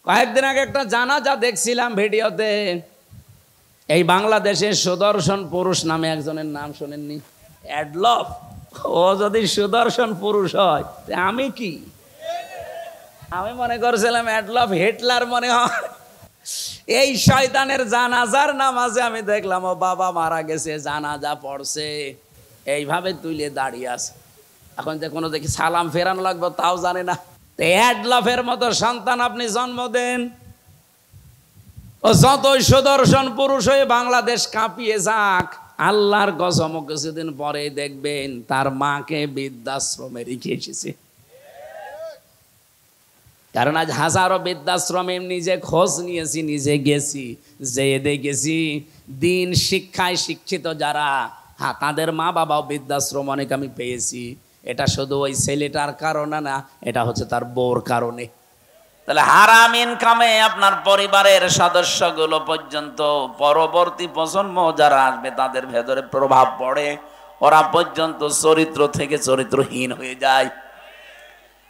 কয়েকদিন আগে একটা জানাজা দেখছিলাম ভিডিওতে। এই বাংলাদেশের সুদর্শন পুরুষ নামে একজনের নাম শোনেননি? অ্যাডলফ। ও যদি সুদর্শন পুরুষ হয় আমি কি? আমি মনে করছিলাম অ্যাডলফ হিটলার মনে হয়। এই শয়তানের জানাজার নামাজে আমি দেখলাম ও বাবা মারা গেছে, জানাজা পড়ছে, এইভাবে তুলে দাঁড়িয়ে আছে। এখন যে কোনো দেখি সালাম ফেরানো লাগবে তাও জানে না। অ্যাডলফের মতো সন্তান আপনি জন্ম দেন, ও যতই সুদর্শন পুরুষ হয়ে বাংলাদেশ কাঁপিয়ে যাক, আল্লাহর কসম কিছুদিন পরে দেখবেন তার মাকে বৃদ্ধাশ্রমে রেখে এসেছে। কারণ আজ হাজারো বৃদ্ধাশ্রমে নিজে খোঁজ নিয়েছি, নিজে গেছি, যেয়ে দেখেছি দিন শিক্ষায় শিক্ষিত যারা, হ্যাঁ তাদের মা বাবাও বৃদ্ধাশ্রম অনেক আমি পেয়েছি। এটা শুধু ওই ছেলেটার কারণে না, এটা হচ্ছে তার বউর কারণে। তাহলে হারাম ইনকামে আপনার পরিবারের সদস্যগুলো পর্যন্ত, পরবর্তী প্রজন্ম যারা আসবে তাদের ভেতরে প্রভাব পড়ে, ওরা পর্যন্ত চরিত্র থেকে চরিত্রহীন হয়ে যায়।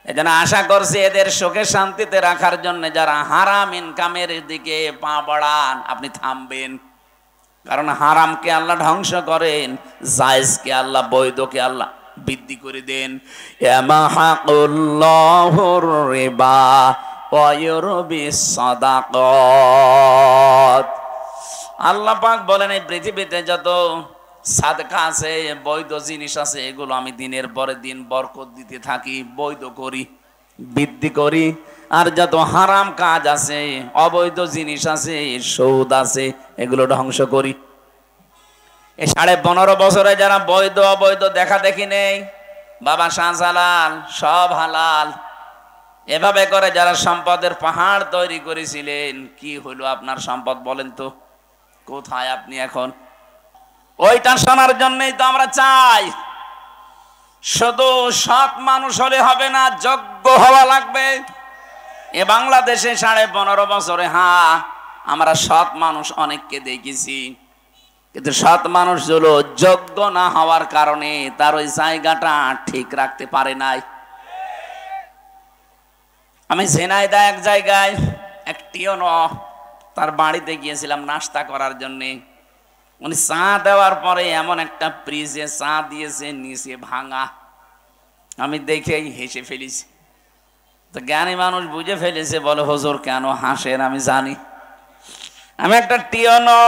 এজন্য আশা করছি এদের সুখে শান্তিতে রাখার জন্য যারা হারাম ইনকামের দিকে পা বাড়ান আপনি থামবেন। কারণ হারামকে আল্লাহ ধ্বংস করেন, জায়েজকে আল্লাহ, বৈধকে আল্লাহ বৃদ্ধি করে দেন। ইয়ামাহাকুল্লাহুর রিবা ওয়া ইউরবিস সাদাকাত। আল্লাহ পাক বলেন এই পৃথিবীতে যত সাদকা আছে, বৈধ জিনিস আছে, এগুলো আমি দিনের পরে দিন বরকত দিতে থাকি, বৈধ করি, বৃদ্ধি করি। আর যত হারাম কাজ আছে, অবৈধ জিনিস আছে, সুদ আছে, এগুলো ধ্বংস করি। এই 15.5 বছরে যারা বৈধ অবৈধ দেখা দেখি নেই, বাবা শাহজালাল সব হালাল, এভাবে করে যারা সম্পদের পাহাড় তৈরি করেছিলেন, কি হলো আপনার সম্পদ বলেন তো? কোথায় আপনি এখন? ওইটা শোনার জন্যই তো আমরা চাই, শুধু সৎ মানুষ হলে হবে না, যোগ্য হওয়া লাগবে। এ বাংলাদেশে 15.5 বছরে হ্যাঁ আমরা সৎ মানুষ অনেককে দেখেছি, কিন্তু সৎ মানুষগুলো যোগ্য না হওয়ার কারণে তার ওই জায়গাটা ঠিক রাখতে পারে নাই। আমি ঝিনাইদহ এক জায়গায় একটিও তার বাড়িতে গিয়েছিলাম নাস্তা করার জন্যে। উনি চা দেওয়ার পরে এমন একটা ফ্রিজে চা দিয়েছে, নিচে ভাঙা। আমি দেখেই হেসে ফেলেছি। তো জ্ঞানী মানুষ বুঝে ফেলেছে, বলে হুজুর কেন হাসেন? আমি জানি। আমি একটা টিয়নো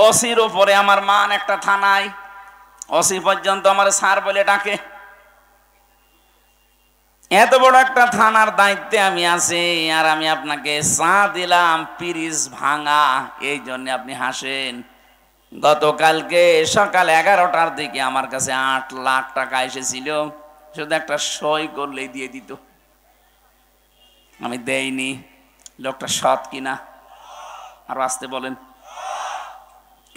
ওসির উপরে আমার মান একটা থানায়, ওসি পর্যন্ত আমার স্যার বলে ডাকে। এত বড় একটা থানার দায়িত্বে আমি আছি, আর আমি আপনাকে চা দিলাম ফ্রিজ ভাঙা, এই জন্য আপনি হাসেন। গতকালকে সকাল 11টার দিকে আমার কাছে 8 লাখ টাকা এসেছিল, শুধু একটা সই করলেই দিয়ে দিত। আমি দেইনি। লোকটা সৎ কিনা? আর আসতে বলেন।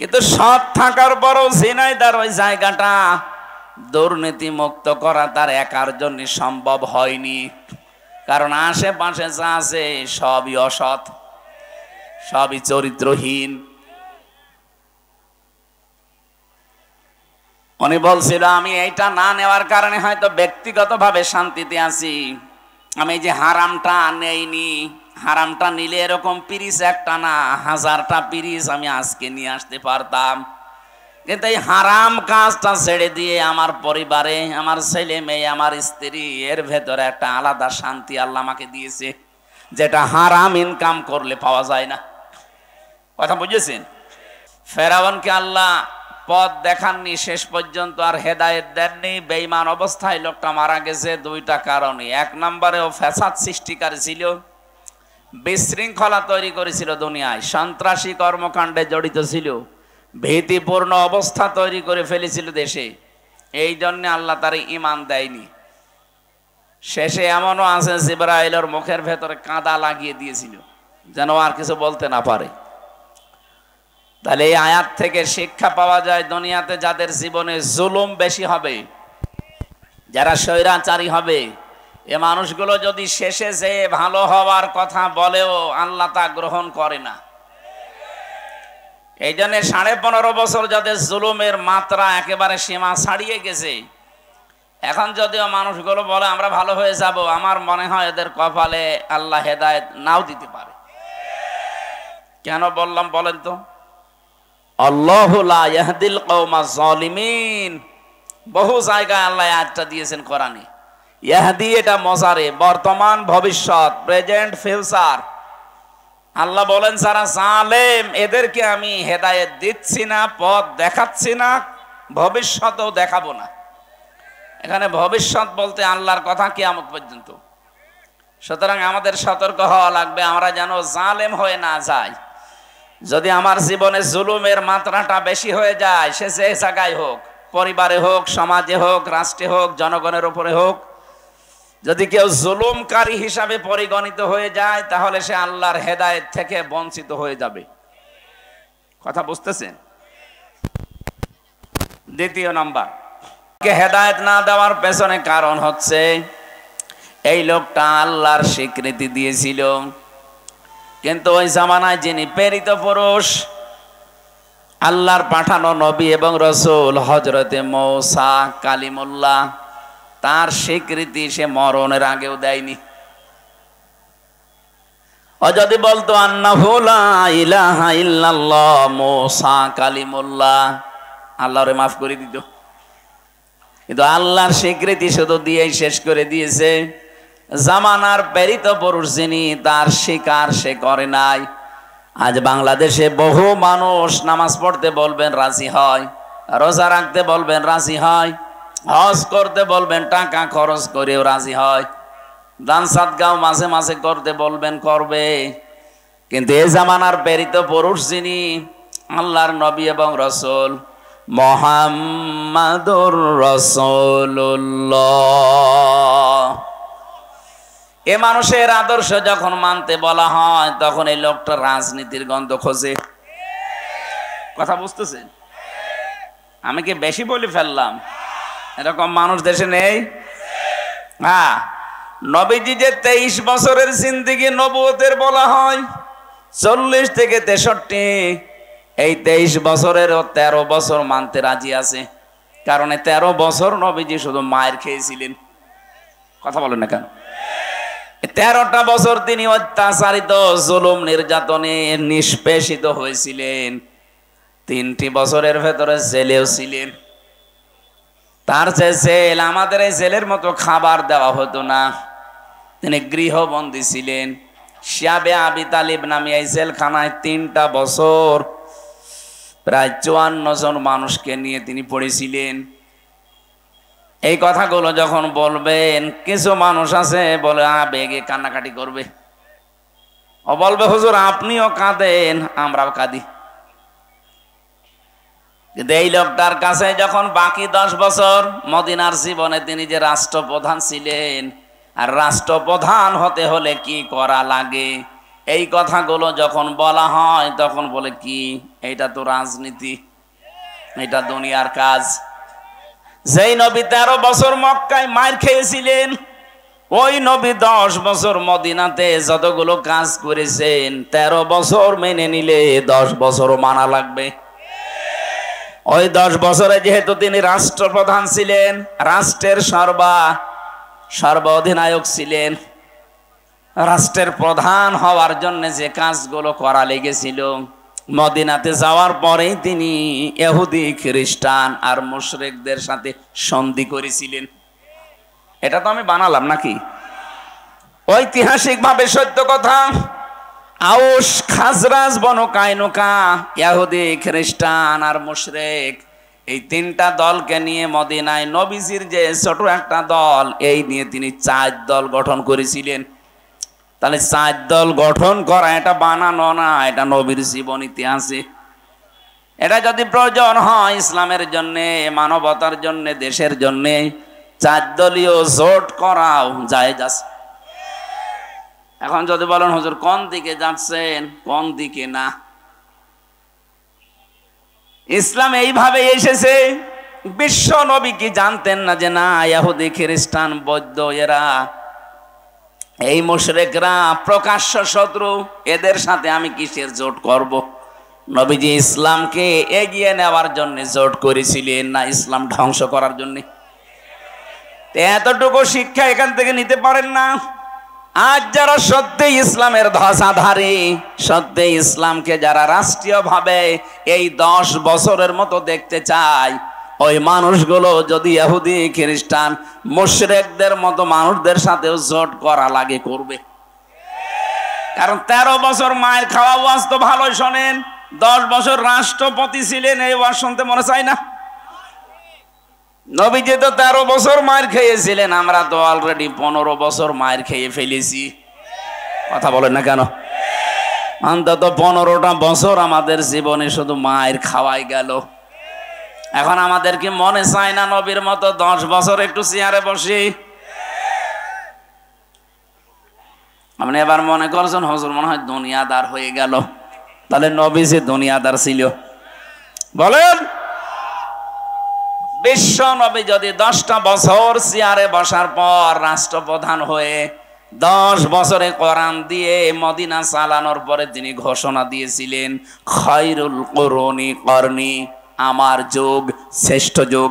কিন্তু সৎ থাকার পরও ঝিনাইদহর ওই জায়গাটা দুর্নীতি মুক্ত করা তার একার জন্য সম্ভব হয়নি। কারণ আশেপাশে যা আছে সবই অসৎ, সবই চরিত্রহীন। উনি বলছিল আমি এইটা না নেওয়ার কারণে হয়তো ব্যক্তিগতভাবে শান্তিতে আছি, আমি যে হারামটা নেইনি, হারামটা নিলে এরকম পিরিচ একটা না 1000টা পিরিচ আমি আজকে নিয়ে আসতে পারতাম। কিন্তু এই হারাম কাজটা ছেড়ে দিয়ে আমার পরিবারে, আমার ছেলে মেয়ে, আমার স্ত্রী, এর ভেতরে একটা আলাদা শান্তি আল্লাহ আমাকে দিয়েছে, যেটা হারাম ইনকাম করলে পাওয়া যায় না। কথা বুঝেছেন? ফেরাউনকে আল্লাহ পথ দেখাননি, শেষ পর্যন্ত আর হেদায়েত দেননি। বেঈমান অবস্থায় লোকটা মারা গেছে 2টা কারণে। 1 নম্বরে ও ফ্যাসাদ সৃষ্টিকারী ছিল, বিশৃঙ্খলা তৈরি করেছিল দুনিয়ায়, সন্ত্রাসী কর্মকাণ্ডে জড়িত ছিল, ভীতিপূর্ণ অবস্থা তৈরি করে ফেলেছিল দেশে। এই জন্য আল্লাহ তার ঈমান দেয়নি। শেষে এমনও আছে জিবরাইলের মুখের ভেতরে কাঁদা লাগিয়ে দিয়েছিল যেন আর কিছু বলতে না পারে। তাহলে এই আয়াত থেকে শিক্ষা পাওয়া যায়, দুনিয়াতে যাদের জীবনে জুলুম বেশি হবে, যারা স্বৈরাচারী হবে, এ মানুষগুলো যদি শেষে যে ভালো হওয়ার কথা বলেও আল্লাহ তা গ্রহণ করে না। এই জন্য 15.5 বছর যাদের জুলুমের মাত্রা একেবারে সীমা ছাড়িয়ে গেছে, এখন যদিও মানুষগুলো বলে আমরা ভালো হয়ে যাব, আমার মনে হয় এদের কপালে আল্লাহ হেদায়েত নাও দিতে পারে। কেন বললাম বলেন তো? আল্লাহু লা ইয়াহদিল কওমাজ জালিমিন, বহু জায়গায় আল্লাহ আয়াতটা দিয়েছেন কোরআনে। ইয়াহদি এটা মজারে, বর্তমান ভবিষ্যৎ, প্রেজেন্ট ফিউচার। আল্লাহ বলেন যারা জালেম এদেরকে আমি হেদায়েত দিচ্ছি না, পথ দেখাচ্ছি না, ভবিষ্যতেও দেখাবো না। এখানে ভবিষ্যৎ বলতে আল্লাহর কথা কিয়ামত পর্যন্ত। সুতরাং আমাদের সতর্ক হওয়া লাগবে আমরা যেন জালেম হয়ে না যাই। যদি আমার জীবনে জুলুমের মাত্রাটা বেশি হয়ে যায়, সে যে জায়গায় হোক, পরিবারে হোক, সমাজে হোক, রাষ্ট্রে হোক, জনগণের উপরে হোক, যদি কেউ জুলুমকারী হিসাবে পরিগণিত হয়ে যায় তাহলে সে আল্লাহর হেদায়েত থেকে বঞ্চিত হয়ে যাবে। কথা বুঝতেছেন? দ্বিতীয় নাম্বার, হেদায়েত না দেওয়ার পেছনে কারণ হচ্ছে এই লোকটা আল্লাহর স্বীকৃতি দিয়েছিল, কিন্তু ওই জামানায় যিনি প্রেরিত পুরুষ, আল্লাহর পাঠানো নবী এবং রসুল হযরতে মূসা কালিমুল্লাহ, তার স্বীকৃতি সে মরণের আগেও দেয়নি। ও যদি বলতো আন্নাহু লা ইলাহা ইল্লাল্লাহ মূসা কালিমুল্লাহ, আল্লাহরে মাফ করে দিত। কিন্তু আল্লাহর স্বীকৃতি শুধু দিয়েই শেষ করে দিয়েছে। জামানার প্রেরিত পুরুষ যিনি, তার স্বীকার সে করে নাই। আজ বাংলাদেশে বহু মানুষ নামাজ পড়তে বলবেন রাজি হয়, রোজা রাখতে বলবেন রাজি হয়, হজ করতে বলবেন টাকা খরচ করেও রাজি হয়, দান সাদগাও মাঝে মাঝে করতে বলবেন করবে। কিন্তু এই জামানার প্রেরিত পুরুষ যিনি, আল্লাহর নবী এবং রসুল মুহাম্মাদুর রাসূলুল্লাহ, এ মানুষের আদর্শ যখন মানতে বলা হয় তখন এই লোকটা রাজনীতির গন্ধ খোঁজে। কথা বুঝতেছেন? আমি কি বেশি বলে ফেললাম? এরকম মানুষ দেশে নেই? হ্যাঁ, নবীজি যে 23 বছরের জিন্দেগি নবুয়তের বলা হয়, 40 থেকে 63, এই 23 বছরের 13 বছর মানতে রাজি আছে। কারণ 13 বছর নবীজি শুধু মায়ের খেয়েছিলেন। কথা বলেন না কেন? 13টা বছর তিনি অত্যাচারিত, জুলুম নির্যাতনে নিষ্পেষিত হয়েছিলেন। 3টি বছরের ভেতরে জেলেও ছিলেন। তার যে জেল, আমাদের এই জেলের মতো খাবার দেওয়া হতো না, তিনি গৃহবন্দী ছিলেন। শিয়াবে আবি তালিব নামে এই জেলখানায় 3টা বছর প্রায় 54 জন মানুষকে নিয়ে তিনি পড়েছিলেন। এই কথাগুলো যখন বলবেন, কিছু মানুষ আছে বলে আবেগে কান্নাকাটি করবে, ও বলবে হুজুর আপনিও কাঁদেন আমরাও কাঁদি। কিন্তু এই লোকটার কাছে যখন বাকি 10 বছর মদিনার জীবনে তিনি যে রাষ্ট্রপ্রধান ছিলেন, আর রাষ্ট্রপ্রধান হতে হলে কি করা লাগে, এই কথাগুলো যখন বলা হয় তখন বলে কি এইটা তো রাজনীতি, এটা দুনিয়ার কাজ। যেই নবী 13 বছর মক্কায় মার খেয়েছিলেন, ওই নবী 10 বছর মদিনাতে যতগুলো কাজ করেছেন, 13 বছর মেনে নিলে 10 বছরও মানা লাগবে। ওই 10 বছরে যেহেতু তিনি রাষ্ট্রপ্রধান ছিলেন, রাষ্ট্রের সর্ব অধিনায়ক ছিলেন, রাষ্ট্রের প্রধান হওয়ার জন্য যে কাজগুলো করা লেগেছিল, মদিনাতে যাওয়ার পরেই তিনি ইহুদি খ্রিস্টান আর মুশরিকদের সাথে সন্ধি করেছিলেন। এটা তো আমি বানালাম নাকি? ঐতিহাসিকভাবে সত্য কথা। আউস খাজরাজ বনু কায়নুকা, ইহুদি খ্রিস্টান আর মুশরিক, এই 3টা দলকে নিয়ে মদিনায় নবীজির যে ছোট একটা দল, এই নিয়ে তিনি 4 দল গঠন করেছিলেন। তাহলে 4 দল গঠন করা এটা বানানো না, এটা নবীর জীবনীতে আছে। এটা যদি প্রয়োজন হয় ইসলামের জন্য, মানবতার জন্য, দেশের জন্য, 4 দলীয় জোট করাও জায়েজ আছে। এখন যদি বলেন হুজুর কোন দিকে যাচ্ছেন, কোন দিকে না, ইসলাম এইভাবে এসেছে। বিশ্ব নবী কি জানতেন না যে না ইহুদি খ্রিস্টান বৌদ্ধ এরা, এই মুশরিকরা প্রকাশ্য শত্রু, এদের সাথে আমি কিসের জোট করব? নবীজি ইসলামকে এগিয়ে নেওয়ার জন্য জোট করেছিলেন না ইসলাম ধ্বংস করার জন্য? এতটুকু শিক্ষা এখান থেকে নিতে পারেন না? আজ যারা সত্যি ইসলামের ধ্বজাধারী, সত্যি ইসলামকে যারা রাষ্ট্রীয়ভাবে এই 10 বছরের মতো দেখতে চায়, ওই মানুষগুলো যদি ইহুদি খ্রিস্টান মুশরিকদের মতো মানুষদের সাথেও জোট করা লাগে করবে। কারণ 13 বছর মায়ের খাওয়া ওয়াজ তো ভালোই শোনেন, 10 বছর রাষ্ট্রপতি ছিলেন, এই ওয়াজ শুনতে মনে চায় না? নবীজি তো 13 বছর মায়ের খেয়েছিলেন, আমরা তো অলরেডি 15 বছর মায়ের খেয়ে ফেলেছি। কথা বলেন না কেন? অন্তত 15টা বছর আমাদের জীবনে শুধু মায়ের খাওয়াই গেল। এখন আমাদের কি মনে চায় না নবীর মতো 10 বছর একটু চেয়ারে বসি? আপনি এবার মনে করছেন হুজুর মনে হয় দুনিয়াদার হয়ে গেল। তাহলে নবী যে দুনিয়াদার ছিল বলেন? বিশ্ব নবী যদি 10টা বছর চেয়ারে বসার পর রাষ্ট্রপ্রধান হয়ে 10 বছরে কোরআন দিয়ে মদিনা চালানোর পরে তিনি ঘোষণা দিয়েছিলেন, খায়রুল কুরুনি করনি, আমার যুগ শ্রেষ্ঠ যুগ।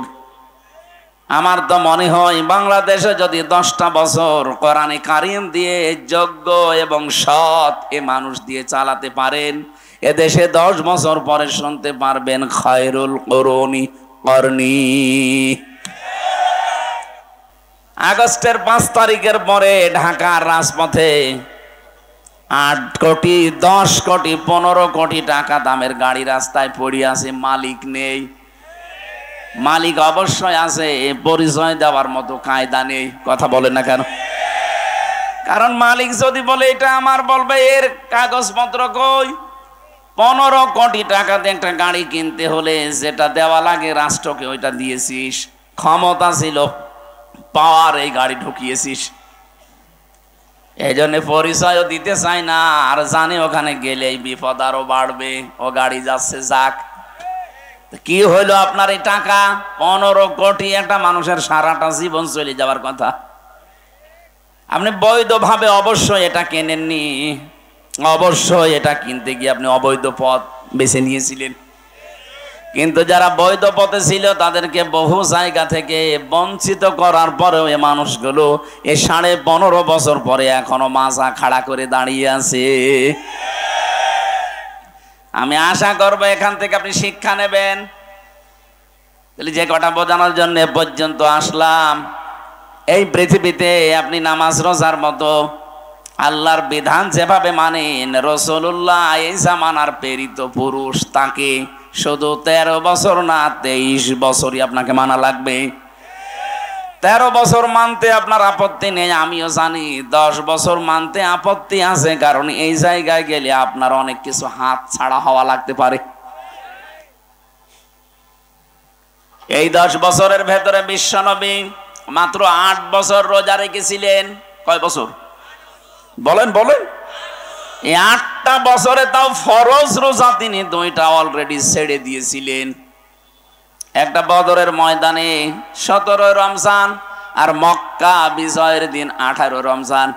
আমার তো মনে হয় বাংলাদেশে যদি 10টা বছর কোরআনে কারিম দিয়ে যোগ্য এবং সৎ এ মানুষ দিয়ে চালাতে পারেন, এদেশে 10 বছর পরে শুনতে পারবেন খায়রুল কুরুনি করনি। আগস্টের 5 তারিখের পরে ঢাকার রাজপথে 8 কোটি 10 কোটি 15 কোটি টাকা দামের গাড়ি রাস্তায় পড়ে আছে, মালিক নেই। মালিক অবশ্যই আছে, পরিচয় দেওয়ার মতো কায়দা নেই। কথা বলেন না কেন? কারণ মালিক যদি বলে এটা আমার, বলবে এর কাগজপত্র কই? 15 কোটি টাকাতে একটা গাড়ি কিনতে হলে যেটা দেওয়া লাগে রাষ্ট্রকে ওইটা দিয়েছিস, ক্ষমতা ছিল পাওয়ার, এই গাড়ি ঢুকিয়েছিস। এই জন্য পরিচয়ও দিতে চায় না, আর জানে ওখানে গেলেই বিপদ আরো বাড়বে, ও গাড়ি যাচ্ছে যাক। কি হইলো আপনার এই টাকা? 15 কোটি, একটা মানুষের সারাটা জীবন চলে যাওয়ার কথা। আপনি বৈধভাবে অবশ্যই এটা কেনেননি, অবশ্যই এটা কিনতে গিয়ে আপনি অবৈধ পথ বেছে নিয়েছিলেন। কিন্তু যারা বৈধ পথে ছিল তাদেরকে বহু জায়গা থেকে বঞ্চিত করার পরেও এই মানুষগুলো এই 15.5 বছর পরে এখনো মাথা খাড়া করে দাঁড়িয়ে আছে। আমি আশা করব এখান থেকে আপনি শিক্ষা নেবেন। যে কটা বোঝানোর জন্য পর্যন্ত আসলাম, এই পৃথিবীতে আপনি নামাজ রোজার মতো আল্লাহর বিধান যেভাবে মানেন, রাসূলুল্লাহ এই জামানার প্রেরিত পুরুষ, তাকে শুধু 13 বছর না 23 বছরই আপনাকে মানা লাগবে। 13 বছর মানতে আপনার আপত্তি নেই, আমিও জানি। 10 বছর মানতে আপত্তি আছে, কারণ এই জায়গায় গেলে আপনার অনেক কিছু হাত ছাড়া হওয়া লাগতে পারে। এই 10 বছরের ভেতরে বিশ্বনবী মাত্র 8 বছর রোজা রেখেছিলেন। কয় বছর বলেন? বলেন। এই 8টা বছরে তাও ফরজ রোজা তিনি 2টা অলরেডি ছেড়ে দিয়েছিলেন। একটা বদরের ময়দানে 17 রমজান, আর মক্কা বিজয়ের দিন 18 রমজান।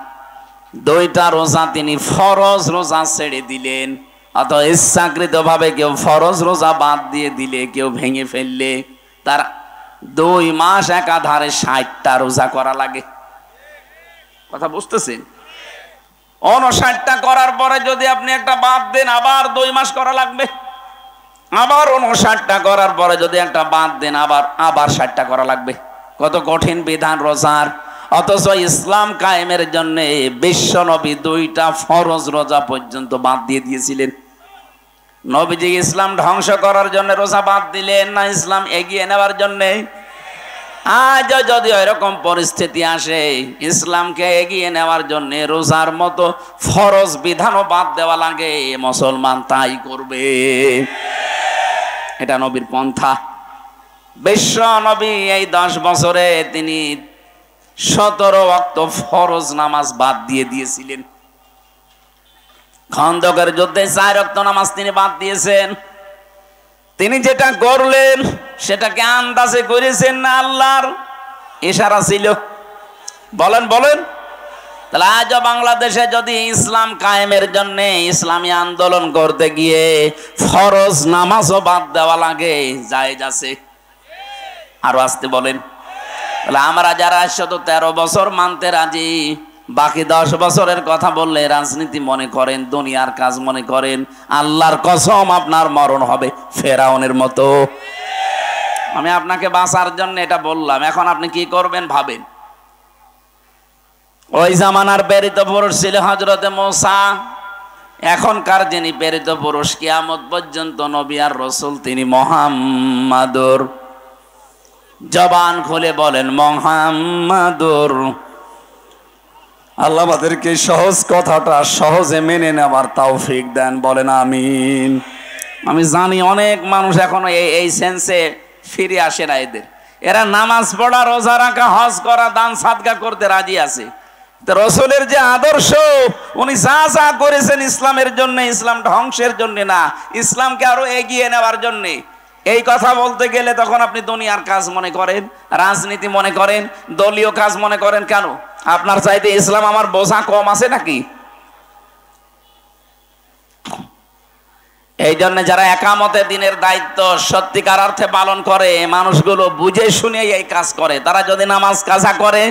2টা রোজা তিনি ফরজ রোজা ছেড়ে দিলেন। অত ইচ্ছাকৃত ভাবে কেউ ফরজ রোজা বাদ দিয়ে দিলে, কেউ ভেঙে ফেললে, তার 2 মাস একাধারে 60টা রোজা করা লাগে। কথা বুঝতেছেন? 59টা করার পরে যদি আপনি একটা বাদ দেন, আবার 2 মাস করা লাগবে। আবার 59টা করার পরে যদি একটা বাদ দেন, আবার 60টা করা লাগবে। কত কঠিন বিধান রোজার! অথচ ইসলাম কায়েমের জন্য বিশ্বনবী 2টা ফরজ রোজা পর্যন্ত বাদ দিয়ে দিয়েছিলেন। নবীজি ইসলাম ধ্বংস করার জন্য রোজা বাদ দিলেন না ইসলাম এগিয়ে নেওয়ার জন্য? আজ যদি এরকম পরিস্থিতি আসে, ইসলামকে এগিয়ে নেওয়ার জন্য রোজার মতো ফরজ বিধানও বাদ দেওয়া লাগে, মুসলমান তাই করবে। এটা নবীর পন্থা। বিশ্ব নবী এই 10 বছরে তিনি 17 ওয়াক্ত ফরজ নামাজ বাদ দিয়ে দিয়েছিলেন। খন্দকের যুদ্ধে 4 ওয়াক্ত নামাজ তিনি বাদ দিয়েছেন। তিনি যেটা করলেন সেটাকে আন্দাজে করেছেন না আল্লাহর ইশারা ছিল? বলেন বলেন। তাহলে আজ বাংলাদেশে যদি ইসলাম কায়েমের জন্য ইসলামী আন্দোলন করতে গিয়ে ফরজ নামাজও বাদ দেওয়া লাগে, জায়েজ আছে? আরো আসতে বলেন। তাহলে আমরা যারা 113 বছর মানতে রাজি, বাকি 10 বছরের কথা বললে রাজনীতি মনে করেন, দুনিয়ার কাজ মনে করেন, আল্লাহর কসম আপনার মরণ হবে ফেরাউনের মতো। আমি আপনাকে বাঁচার জন্য এটা বললাম, এখন আপনি কি করবেন ভাবেন। ওই জামানার প্রেরিত পুরুষ ছিল হযরতে মূসা, এখনকার যিনি প্রেরিত পুরুষ কিয়ামত পর্যন্ত নবী আর রাসূল তিনি মুহাম্মাদুর। জবান খুলে বলেন মুহাম্মাদুর। আল্লাহ আমাদেরকে সহজ কথাটা সহজে মেনে নেওয়ার তৌফিক দেন, বলেন আমিন। আমি জানি অনেক মানুষ এখনো এই সেন্সে ফিরে আসে না। এরা নামাজ পড়া, রোজা রাখা, হজ করা, দান সাদকা করতে রাজি আছে। রাসূলের যে আদর্শ, উনি যা যা করেছেন ইসলামের জন্য, ইসলাম ধ্বংসের জন্য না, ইসলামকে আরো এগিয়ে নেওয়ার জন্য। এই কথা বলতে গেলে তখন আপনি দুনিয়ার কাজ মনে করেন, রাজনীতি মনে করেন, দলীয় কাজ মনে করেন। কেন? আপনার চাইতে ইসলাম আমার বোঝা কম আছে নাকি? এই জন্য যারা একামতে দিনের দায়িত্ব সত্যিকার অর্থে পালন করে, মানুষগুলো বুঝে শুনে এই কাজ করে। তারা যদি নামাজ কাজা করে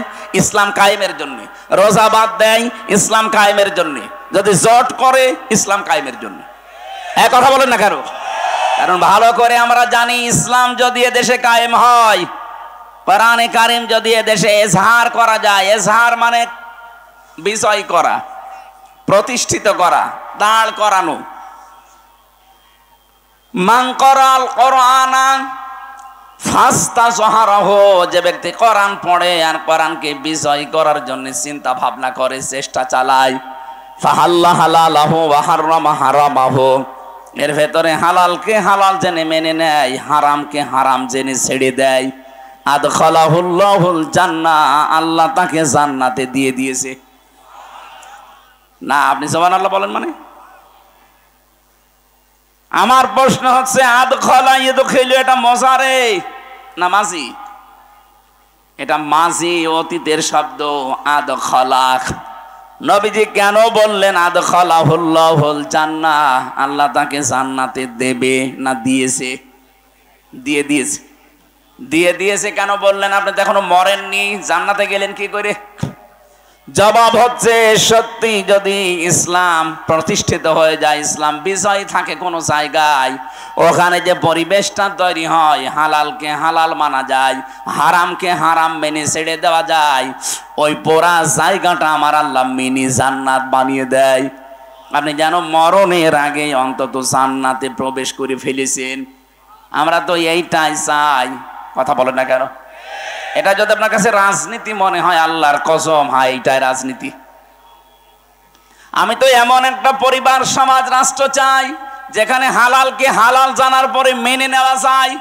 ইসলাম কায়েমের জন্য, রোজা বাদ দেয় ইসলাম কায়েমের জন্য, যদি জট করে ইসলাম কায়েমের জন্য। এক কথা বলেন না কেন? কারণ ভালো করে আমরা জানি ইসলাম যদি এদেশে কায়েম হয়, কোরআনে কারীম যদি এদেশে এজহার করা যায়, এজহার মানে বিজয় করা, প্রতিষ্ঠিত করা, দাঁড় করানো। মান করাল কোরআনা ফাস্তাজহারাহু, যে ব্যক্তি কোরআন পড়ে আর কোরআনকে বিজয় করার জন্য চিন্তা ভাবনা করে, চেষ্টা চালায়, ফাহাল্লা হালালাহু ওয়া হারামা হারামাহু, এর ভেতরে হালালকে হালাল জেনে মেনে নেয়, হারামকে হারাম জেনে ছেড়ে দেয়, আদখালাহুল্লাহুল জান্নাহ, আল্লাহ তাকে জান্নাতে দিয়ে দিয়েছে। না, আপনি সুবহানাল্লাহ বলেন মানে? আমার প্রশ্ন হচ্ছে, আদখালা ইয়াদখিলু এটা মজারে না মাজি? এটা মাজি, অতীতের শব্দ। আদখালা, নবীজি কেন বললেন আদখালাহুল্লাহুল জান্নাহ? আল্লাহ তাকে জান্নাতে দেবে না দিয়েছে? দিয়ে দিয়েছে। কেন বললেন? আপনি তো এখনো মরেননি, জান্নাতে গেলেন কি করে? জবাব হচ্ছে, সত্যি যদি ইসলাম প্রতিষ্ঠিত হয়ে যায়, ইসলাম বিজয় থাকে কোনো জায়গায়, ওখানে যে পরিবেশটা তৈরি হয়, হালালকে হালাল মানা যায়, হারামকে হারাম মেনে ছেড়ে দেওয়া যায়, ওই পুরা জায়গাটা আমার আল্লাহ মিনি জান্নাত বানিয়ে দেয়। আপনি যেন মরণের আগে অন্তত জান্নাতে প্রবেশ করে ফেলেছেন। আমরা তো এইটাই চাই। কথা বলেন না কেন? এটা যদি আপনার কাছে রাজনীতি মনে হয়, আল্লাহর কসম, হ্যাঁ এইটাই রাজনীতি। আমি তো এমন একটা পরিবার, সমাজ, রাষ্ট্র চাই যেখানে হালালকে হালাল জানার পরে মেনে নেওয়া যায়,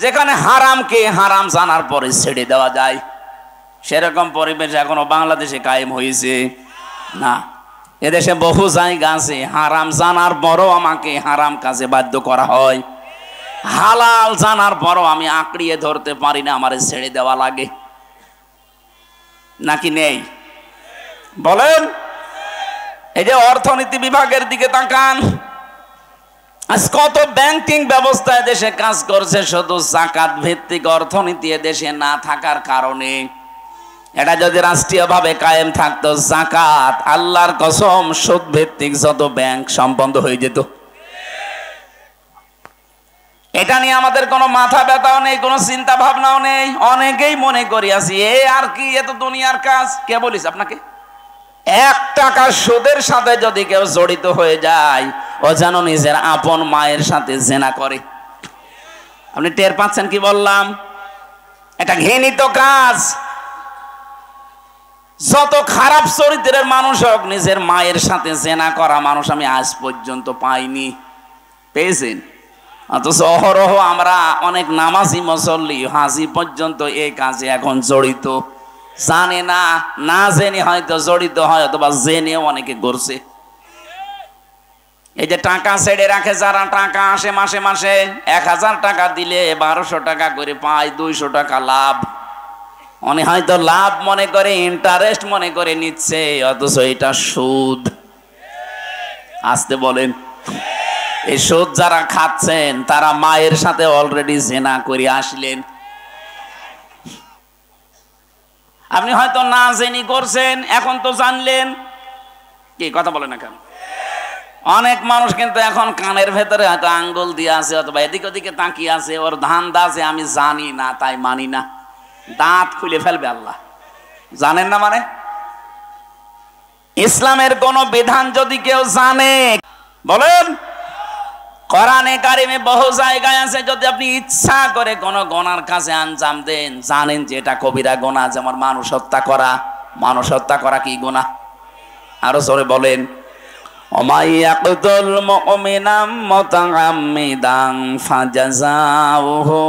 যেখানে হারামকে হারাম জানার পরে ছেড়ে দেওয়া যায়। সেরকম পরিবেশ এখনো বাংলাদেশে কায়েম হয়েছে না। এদেশে বহু জায়গা আছে হারাম জানার পরও আমাকে হারাম কাজে বাধ্য করা হয়, হালাল জানার পরও আমি আঁকড়িয়ে ধরতে পারি না, আমারে ছেড়ে দেওয়া লাগে। নাকি নেই? বলেন। এই যে অর্থনীতি বিভাগের দিকে তাকান, আজ কত ব্যাংকিং ব্যবস্থা দেশে কাজ করছে, শুধু যাকাত ভিত্তিক অর্থনীতি দেশে না থাকার কারণে। এটা যদি রাষ্ট্রীয়ভাবে কায়েম থাকতো, যাকাত, আল্লাহর কসম, সুদ ভিত্তিক যত ব্যাংক সব বন্ধ হয়ে যেত। এটা নিয়ে আমাদের কোনো মাথা ব্যথাও নেই, কোনো চিন্তা ভাবনাও নেই। অনেকেই মনে করি আছি এ আর কি, এ তো দুনিয়ার কাজ। কে বলিস আপনাকে? 1 টাকা সুদের সাথে যদি কেউ জড়িত হয়ে যায়, ও যেন নিজের আপন মায়ের সাথে জেনা করে। আপনি টের পাচ্ছেন কি বললাম? এটা ঘৃণিত কাজ। যত খারাপ চরিত্রের মানুষ হোক, নিজের মায়ের সাথে জেনা করা মানুষ আমি আজ পর্যন্ত পাইনি। পেয়েছেন? অথচ অহরহ আমরা অনেক নামাজি, মুসল্লি, হাজি পর্যন্ত এই কাজে এখন জড়িত। জানে না, না জেনে হয়তো জড়িত হয়, অথবা জেনে অনেকে করছে। এই যে টাকা ছেড়ে রাখে যারা, টাকা আসে মাসে মাসে 1000 টাকা দিলে 1200 টাকা করে পায়, 200 টাকা লাভ। অনেক হয়তো লাভ মনে করে, ইন্টারেস্ট মনে করে নিচ্ছে, অথচ এটা সুদ। আসতে বলেন। এই সুদ যারা খাচ্ছেন তারা মায়ের সাথে অলরেডি জেনা করে আসলেন। আপনি হয়তো না জেনে করছেন, এখন তো জানলেন। কি কথা বলে না কেন? অনেক মানুষ কিন্তু এখন কানের ভেতরে হয়তো আঙ্গুল দিয়ে আছে, অথবা এদিক ওদিকে তাকিয়ে আছে, ওর ধান্দা আছে আমি জানি না তাই মানি না। দাঁত খুলে ফেলবে আল্লাহ। জানেন না মানে? ইসলামের কোন বিধান যদি কেউ জানে, বলেন কোরআনে কারিমে বহু জায়গায় আছে, যদি আপনি ইচ্ছা করে কোন গুনার কাছে আঞ্জাম দেন, জানেন যে এটা কবিরা গুনাহ, যেমন মানুষ হত্যা করা। মানুষ হত্যা করা কি গুনাহ? আরো জোরে বলেন। ওমাই ইয়াকতুল মুমিনাম মুতাআম্মিদান ফাজাযাউহু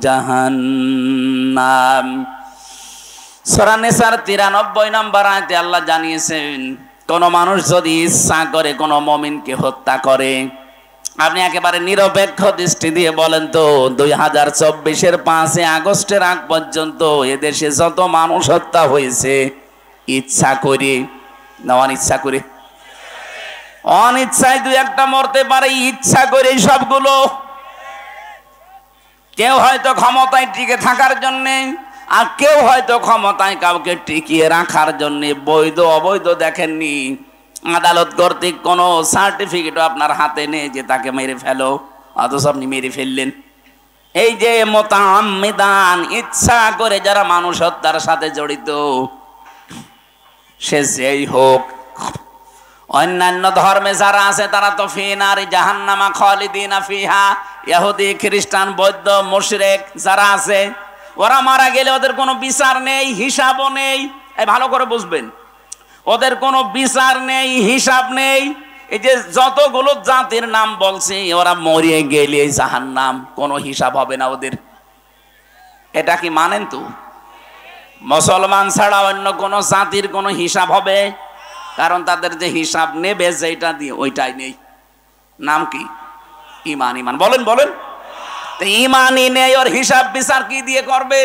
জাহান্নাম। সূরা নিসার 93 নম্বর আয়াতে আল্লাহ জানিয়েছেন, কোন মানুষ যদি ইচ্ছা করে কোন মুমিনকে হত্যা করে, আপনি একেবারে নিরপেক্ষ দৃষ্টি দিয়ে বলেন তো 2024-এর 5 আগস্টের আগ পর্যন্ত এদেশে যত মানুষ হত্যা হয়েছে, ইচ্ছা করে না অনিচ্ছা করে? অনিচ্ছায় দুই একটা মরতে পারে, ইচ্ছা করে সবগুলো। কেউ হয়তো ক্ষমতায় টিকে থাকার জন্যে, আর কেউ হয়তো ক্ষমতায় কাউকে টিকিয়ে রাখার জন্য। বৈধ অবৈধ দেখেননি, আদালত কর্তৃক কোনো সার্টিফিকেটও আপনার হাতে নেই যে তাকে মেরে ফেলো, অথচ আপনি মেরে ফেললেন। এই যে মুতাআম্মিদান, ইচ্ছা করে যারা মানুষ হত্যার সাথে জড়িত, সে যেই হোক। অন্যান্য ধর্মে যারা আছে তারা তো ফি নারি জাহান্নামা খালিদিনা ফিহা, ইহুদি খ্রিস্টান বৌদ্ধ মুশরিক যারা আছে, ওরা মারা গেলে ওদের কোনো বিচার নেই, হিসাবও নেই। এই ভালো করে বুঝবেন, ওদের কোনো বিচার নেই, হিসাব নেই। এই যে যতগুলো জাতির নাম বলছি, ওরা মরিয়ে গেলে জাহান্নাম, কোনো হিসাব হবে না ওদের। এটা কি মানেন? তো মুসলমান ছাড়া অন্য কোনো জাতির কোনো হিসাব হবে? কারণ তাদের যে হিসাব নেবে যেটা দিয়ে, ওইটাই নেই। নাম কি? ইমান। ইমান বলেন বলেন। ইমানই নেই, ওর হিসাব বিচার কি দিয়ে করবে?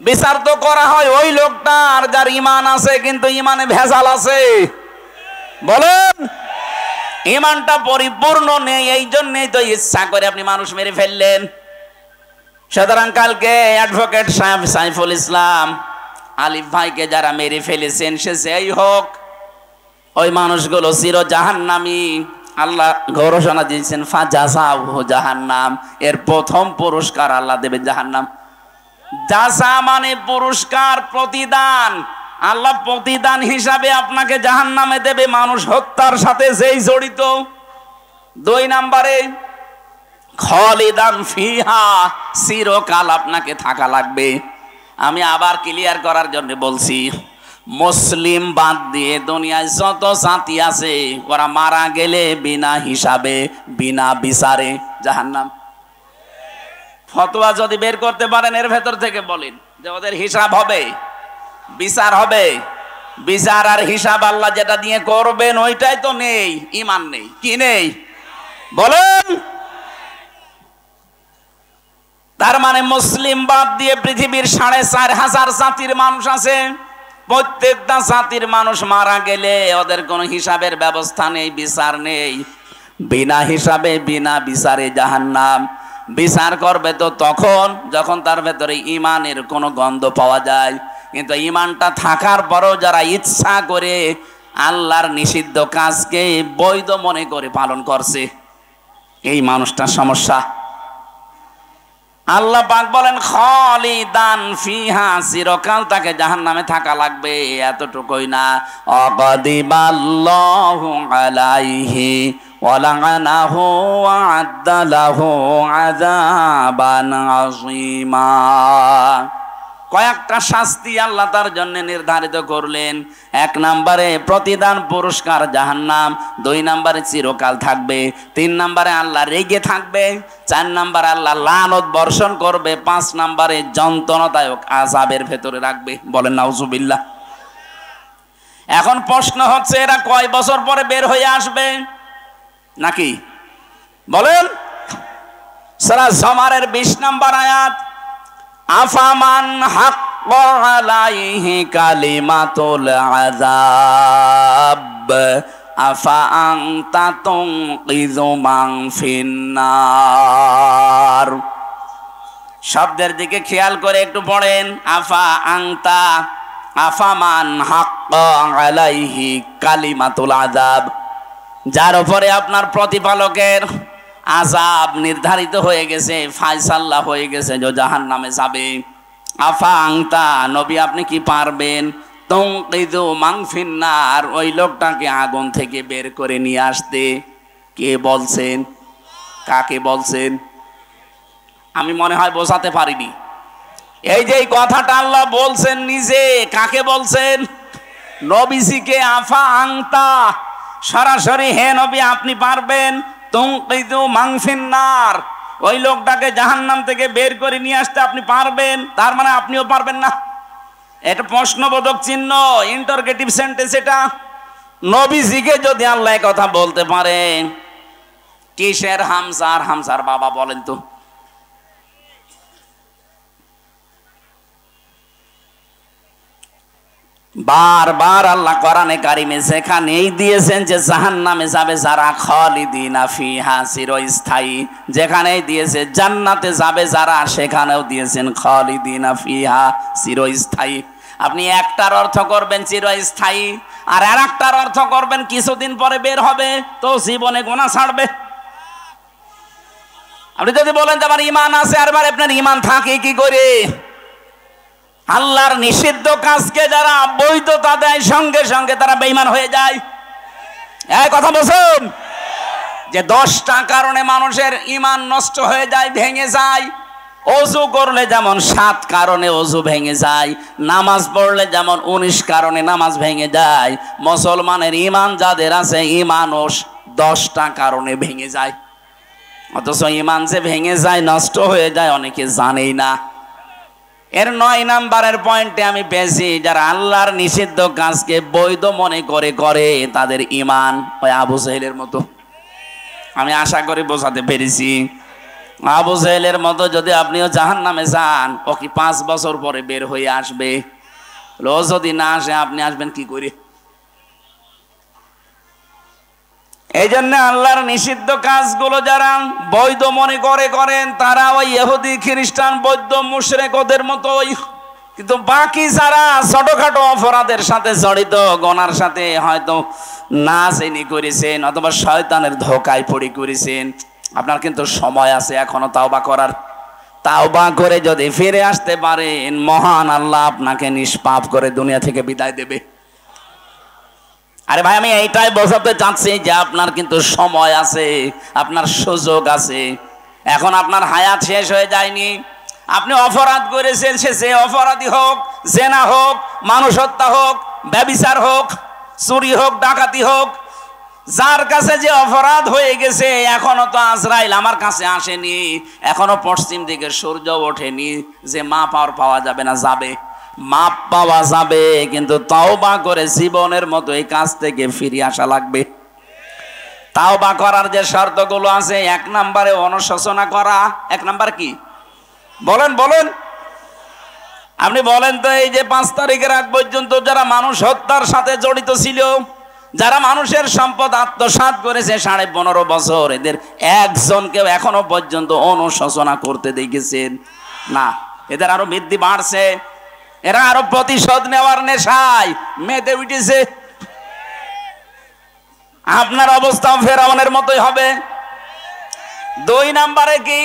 বিচার তো করা হয় ওই লোকটার যার ইমান আছে, কিন্তু ইমানে ভেজাল আছে। বলেন, ইমানটা পরিপূর্ণ নেই, এই জন্যই তো ইচ্ছা করে আপনি মানুষ মেরে ফেললেন। সুতরাং কালকে অ্যাডভোকেট সাহেব সাইফুল ইসলাম আলিফ ভাইকে যারা মেরে ফেলেছেন, সে যেই হোক, ওই মানুষগুলো চির জাহান্নামী। আল্লাহ ঘোষণা দিয়েছেন ফাজাযাউহু জাহান্নাম, এর প্রথম পুরস্কার আল্লাহ দেবে জাহান্নাম। জাযা মানে পুরস্কার, প্রতিদান। আল্লাহ প্রতিদান হিসাবে আপনাকে জাহান্নামে দেবে, মানুষ হত্যার সাথে যেই জড়িত। 2 নম্বরে খালিদান ফিহা, চিরকাল আপনাকে থাকা লাগবে। আমি আবার ক্লিয়ার করার জন্য বলছি, মুসলিম বাদ দিয়ে দুনিয়ায় যত জাতি আছে, ওরা মারা গেলে বিনা হিসাবে বিনা বিচারে জাহান্নাম। ফতোয়া যদি বের করতে পারেন এর ভেতর থেকে বলেন যে ওদের হিসাব হবে, বিচার হবে। বিচার আর হিসাব আল্লাহ যেটা দিয়ে করবেন ওইটাই তো নেই, ইমান নেই। কি নেই বলেন? তার মানে মুসলিম বাদ দিয়ে পৃথিবীর 4,500 জাতির মানুষ আছে। প্রত্যেকটা জাতির মানুষ মারা গেলে ওদের কোনো হিসাবের ব্যবস্থা নেই, বিচার নেই। বিনা হিসাবে বিনা বিচারে জাহান্নাম। বিচার করবে তো তখন যখন তার ভেতরে ইমানের কোনো গন্ধ পাওয়া যায়। কিন্তু ইমানটা থাকার পরও যারা ইচ্ছা করে আল্লাহর নিষিদ্ধ কাজকে বৈধ মনে করে পালন করছে, এই মানুষটার সমস্যা। আল্লাহ পাক বলেন খালিদান ফিহা, চিরকাল তাকে জাহান্নামে থাকা লাগবে। এতটুকুই না, অগদিবাল্লাহু আলাইহি ওয়া লা'নাহু ওয়া আ'আদ্দা লাহু আযাবান আযীমা। কয়েকটা শাস্তি আল্লাহ তার জন্য নির্ধারিত করলেন। 1 নম্বরে প্রতিদান পুরস্কার জাহান্নাম, 2 নম্বরে চিরকাল থাকবে, 3 নম্বরে আল্লাহ রেগে থাকবে, 4 নম্বরে আল্লাহ লানত বর্ষণ করবে, 5 নম্বরে যন্ত্রণাদায়ক আযাবের ভেতরে রাখবে। বলেন নাউজুবিল্লাহ। এখন প্রশ্ন হচ্ছে, এরা কয় বছর পরে বের হয়ে আসবে নাকি? বলেন। সূরা জুমারের 20 নম্বর আয়াত, আফামান হাক্কা আলাইহি কালিমাতুল আযাব আফা আনতা তুনকিযু মান ফিন্নার। শব্দের দিকে খেয়াল করে একটু পড়েন। আফা আংতা, আফামান হাক্কা আলাইহি কালিমাতুল আযাব, যার উপরে আপনার প্রতিপালকের আযাব নির্ধারিত হয়ে গেছে, ফায়সালা হয়ে গেছে যে জাহান্নামে যাবে। আফা আংতা, নবী আপনি কি পারবেন তুনকিযু মান ফিন্নার, ওই লোকটাকে আগুন থেকে বের করে নিয়ে আসতে? কে বলছেন? কাকে বলছেন? আমি মনে হয় বোঝাতে পারিনি। এই যে এই কথাটা আল্লাহ বলছেন নিজে, কাকে বলছেন? নবীজিকে। আফা আংতা, সরাসরি হে নবী আপনি পারবেন তুনকিযু মান ফিন্নার, ওই লোকটাকে জাহান্নাম থেকে বের করে নিয়ে আসতে আপনি পারবেন? তার মানে আপনিও পারবেন না। এটা প্রশ্নবোধক চিহ্ন, ইন্টারগেটিভ সেন্টেন্স এটা। নবীজিকে যদি আল্লাহ কথা বলতে পারে, কিসের হামজার? হামজার বাবা বলেন তো। বারবার আল্লাহ কোরআনে কারিমে যেখানেই দিয়েছেন যে জাহান্নামে যাবে যারা, খালিদিনা ফিহা, চিরস্থায়ী। যেখানেই দিয়েছে জান্নাতে যাবে যারা, সেখানেও দিয়েছেন খালিদিনা ফিহা, চিরস্থায়ী। আপনি একটার অর্থ করবেন চিরস্থায়ী, আর আরেকটার অর্থ করবেন কিছুদিন পরে বের হবে, তো জীবনে গুনাহ ছাড়বে। আপনি যদি বলেন যে আমার ঈমান আছে, আর আপনার ঈমান থাকে কি করে? আল্লাহর নিষিদ্ধ কাজকে যারা বৈধতা দেয়, সঙ্গে সঙ্গে তারা বেঈমান হয়ে যায়। এই কথা বলছেন যে 10টা কারণে মানুষের ঈমান নষ্ট হয়ে যায়, ভেঙে যায়। ওযু করলে যেমন 7 কারণে ওযু ভেঙে যায়, নামাজ পড়লে যেমন 19 কারণে নামাজ ভেঙে যায়। মুসলমানের ঈমান যাদের আছে, ঈমানও 10টা কারণে ভেঙে যায়। অথচ ঈমান যে ভেঙে যায়, নষ্ট হয়ে যায়, অনেকে জানেই না। এর 9 নাম্বারের পয়েন্টে আমি পেয়েছি, যারা আল্লাহর নিষিদ্ধ কাজকে বৈধ মনে করে তাদের ঈমান ওই আবু জেহেলের মতো। আমি আশা করি বোঝাতে পেরেছি। আবু জেহেলের মতো যদি আপনিও জাহান্নামে যান, ও কি 5 বছর পরে বের হয়ে আসবে? ও যদি না আসে, আপনি আসবেন কি করে? এই জন্য আল্লাহর নিষিদ্ধ কাজগুলো যারা বৈধ মনে করেন, তারা ওই ইহুদি খ্রিস্টান বৌদ্ধ মুশরিক ওদের মতোই। কিন্তু বাকি যারা ছোটখাটো অপরাধের সাথে জড়িত, গুনার সাথে হয়তো না জেনে করেছেন অথবা শয়তানের ধোঁকায় পড়ে করেছেন, আপনার কিন্তু সময় আছে এখনো তাওবা করার। তাওবা করে যদি ফিরে আসতে পারেন, মহান আল্লাহ আপনাকে নিষ্পাপ করে দুনিয়া থেকে বিদায় দেবে। আরে ভাই, আমি এইটাই বোঝাতে চাচ্ছি যে আপনার কিন্তু সময় আছে, আপনার সুযোগ আছে। এখন আপনার হায়াত শেষ হয়ে যায়নি। আপনি অপরাধ করেছেন, সে যে অপরাধী হোক, জেনা হোক, মানুষ হত্যা হোক, ব্যভিচার হোক, চুরি হোক, ডাকাতি হোক, যার কাছে যে অপরাধ হয়ে গেছে, এখনো তো আজরাইল আমার কাছে আসেনি, এখনো পশ্চিম দিকে সূর্য ওঠেনি যে মাপ আর পাওয়া যাবে না। যাবে, মাপ পাওয়া যাবে, কিন্তু তাওবা করে জীবনের মতো এই কাজ থেকে ফিরে আসা লাগবে। তাওবা করার যে শর্তগুলো আছে, 1 নম্বরে অনুশোচনা করা। 1 নাম্বার কি বলেন? আপনি বলেন তো, এই যে 5 তারিখের আগ পর্যন্ত যারা মানুষ হত্যার সাথে জড়িত ছিল, যারা মানুষের সম্পদ আত্মসাৎ করেছে 15.5 বছর, এদের একজনকেও এখনো পর্যন্ত অনুশোচনা করতে দেখেছেন না? এদের আরো বৃদ্ধি বাড়ছে, এরা আরো প্রতিশোধ নেওয়ার নেশায় মেতে উঠেছে। আপনার অবস্থাও ফেরাউনের মতোই হবে। 2 নম্বরে কি?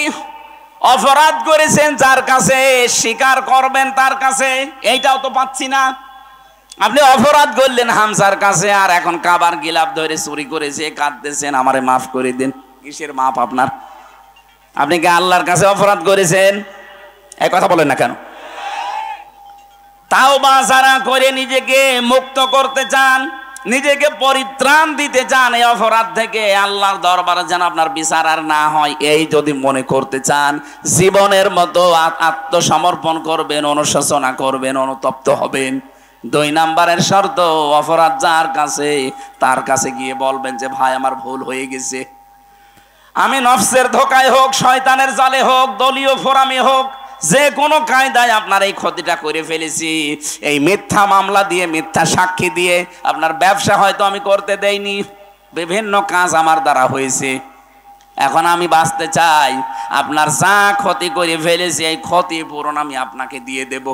অপরাধ করেছেন যার কাছে, স্বীকার করবেন তার কাছে, এইটাও তো পাচ্ছি না। আপনি অপরাধ করলেন হামজার কাছে, আর এখন কাবার গিলাফ ধরে চুরি করেছে, কাঁদতেছেন আমারে মাফ করে দিন। কিসের মাপ আপনার? আপনি কি আল্লাহর কাছে অপরাধ করেছেন? এই কথা বলেন না কেন? তাওবা যারা করে নিজেকে মুক্ত করতে চান, নিজেকে পরিত্রাণ দিতে চান এই অপরাধ থেকে, আল্লাহর দরবারে যেন আপনার বিচার আর না হয়, এই যদি মনে করতে চান, জীবনের মতো আত্মসমর্পণ করবেন, অনুশোচনা করবেন, অনুতপ্ত হবেন। 2 নম্বরের শর্ত, অপরাধ যার কাছে, তার কাছে গিয়ে বলবেন যে ভাই আমার ভুল হয়ে গেছে। আমি নফসের ধোকায় হোক, শয়তানের জালে হোক, দলীয় ফোরামে হোক, যে কোনো কায়দায় আপনার এই ক্ষতিটা করে ফেলেছি। এই মিথ্যা মামলা দিয়ে, মিথ্যা সাক্ষী দিয়ে আপনার ব্যবসা হয়তো আমি করতে দেইনি, বিভিন্ন কাজ আমার দ্বারা হয়েছে, এখন আমি বাঁচতে চাই, আপনার যা ক্ষতি করে ফেলেছি এই ক্ষতিপূরণ আমি আপনাকে দিয়ে দেব।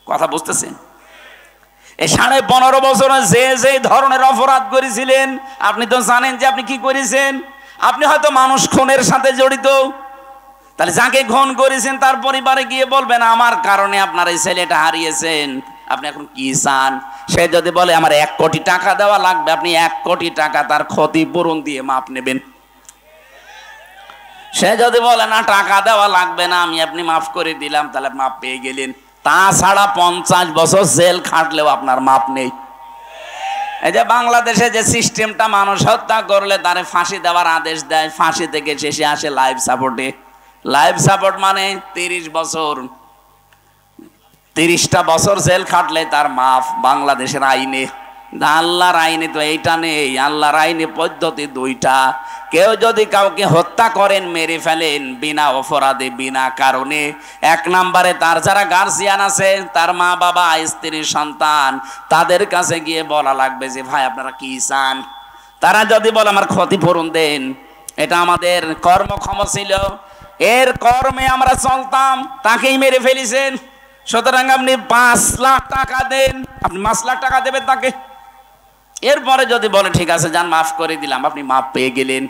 কথা বুঝতেছেন? এই 15.5 বছরে যে যে ধরনের অপরাধ করেছিলেন আপনি তো জানেন যে আপনি কি করেছেন। আপনি হয়তো মানুষ খুনের সাথে জড়িত, তাহলে যাকে খুন করেছেন তার পরিবারে গিয়ে বলবেন আমার কারণে আপনার এই ছেলেটা হারিয়েছেন, আপনি এখন কি চান? সে যদি বলে আমার 1 কোটি টাকা দেওয়া লাগবে, আপনি 1 কোটি টাকা তার ক্ষতিপূরণ দিয়ে মাপ নেবেন। সে যদি বলে না টাকা দেওয়া লাগবে না, আমি আপনি মাফ করে দিলাম, তাহলে মাপ পেয়ে গেলেন। তাছাড়া 50 বছর জেল খাটলেও আপনার মাপ নেই। এই যে বাংলাদেশে যে সিস্টেমটা, মানুষ হত্যা করলে তারে ফাঁসি দেওয়ার আদেশ দেয়, ফাঁসি থেকে শেষে আসে লাইফ সাপোর্টে। লাইফ সাপোর্ট মানে 30 বছর, 30টা বছর জেল খাটলে তার মাফ বাংলাদেশের আইনে। আল্লাহর আইনে তো এইটা নেই। আল্লাহর আইনে পদ্ধতি 2টা। কেউ যদি কাউকে হত্যা করেন, মেরে ফেলেন বিনা অপরাধে, বিনা কারণে, 1 নম্বরে তার যারা গার্জিয়ান আছে, তার মা বাবা, স্ত্রী, সন্তান, তাদের কাছে গিয়ে বলা লাগবে যে ভাই আপনারা কি চান। তারা যদি বলে আমার ক্ষতিপূরণ দেন, এটা আমাদের কর্মক্ষম ছিল, এর কর্মে আমরা চলতাম, তাকেই মেরে ফেলেছেন, সুতরাং আপনি 5 লাখ টাকা দেন, আপনি 5 লাখ টাকা দেবেন তাকে। এরপরে যদি বলে ঠিক আছে যান মাফ করে দিলাম, আপনি মাফ পেয়ে গেলেন।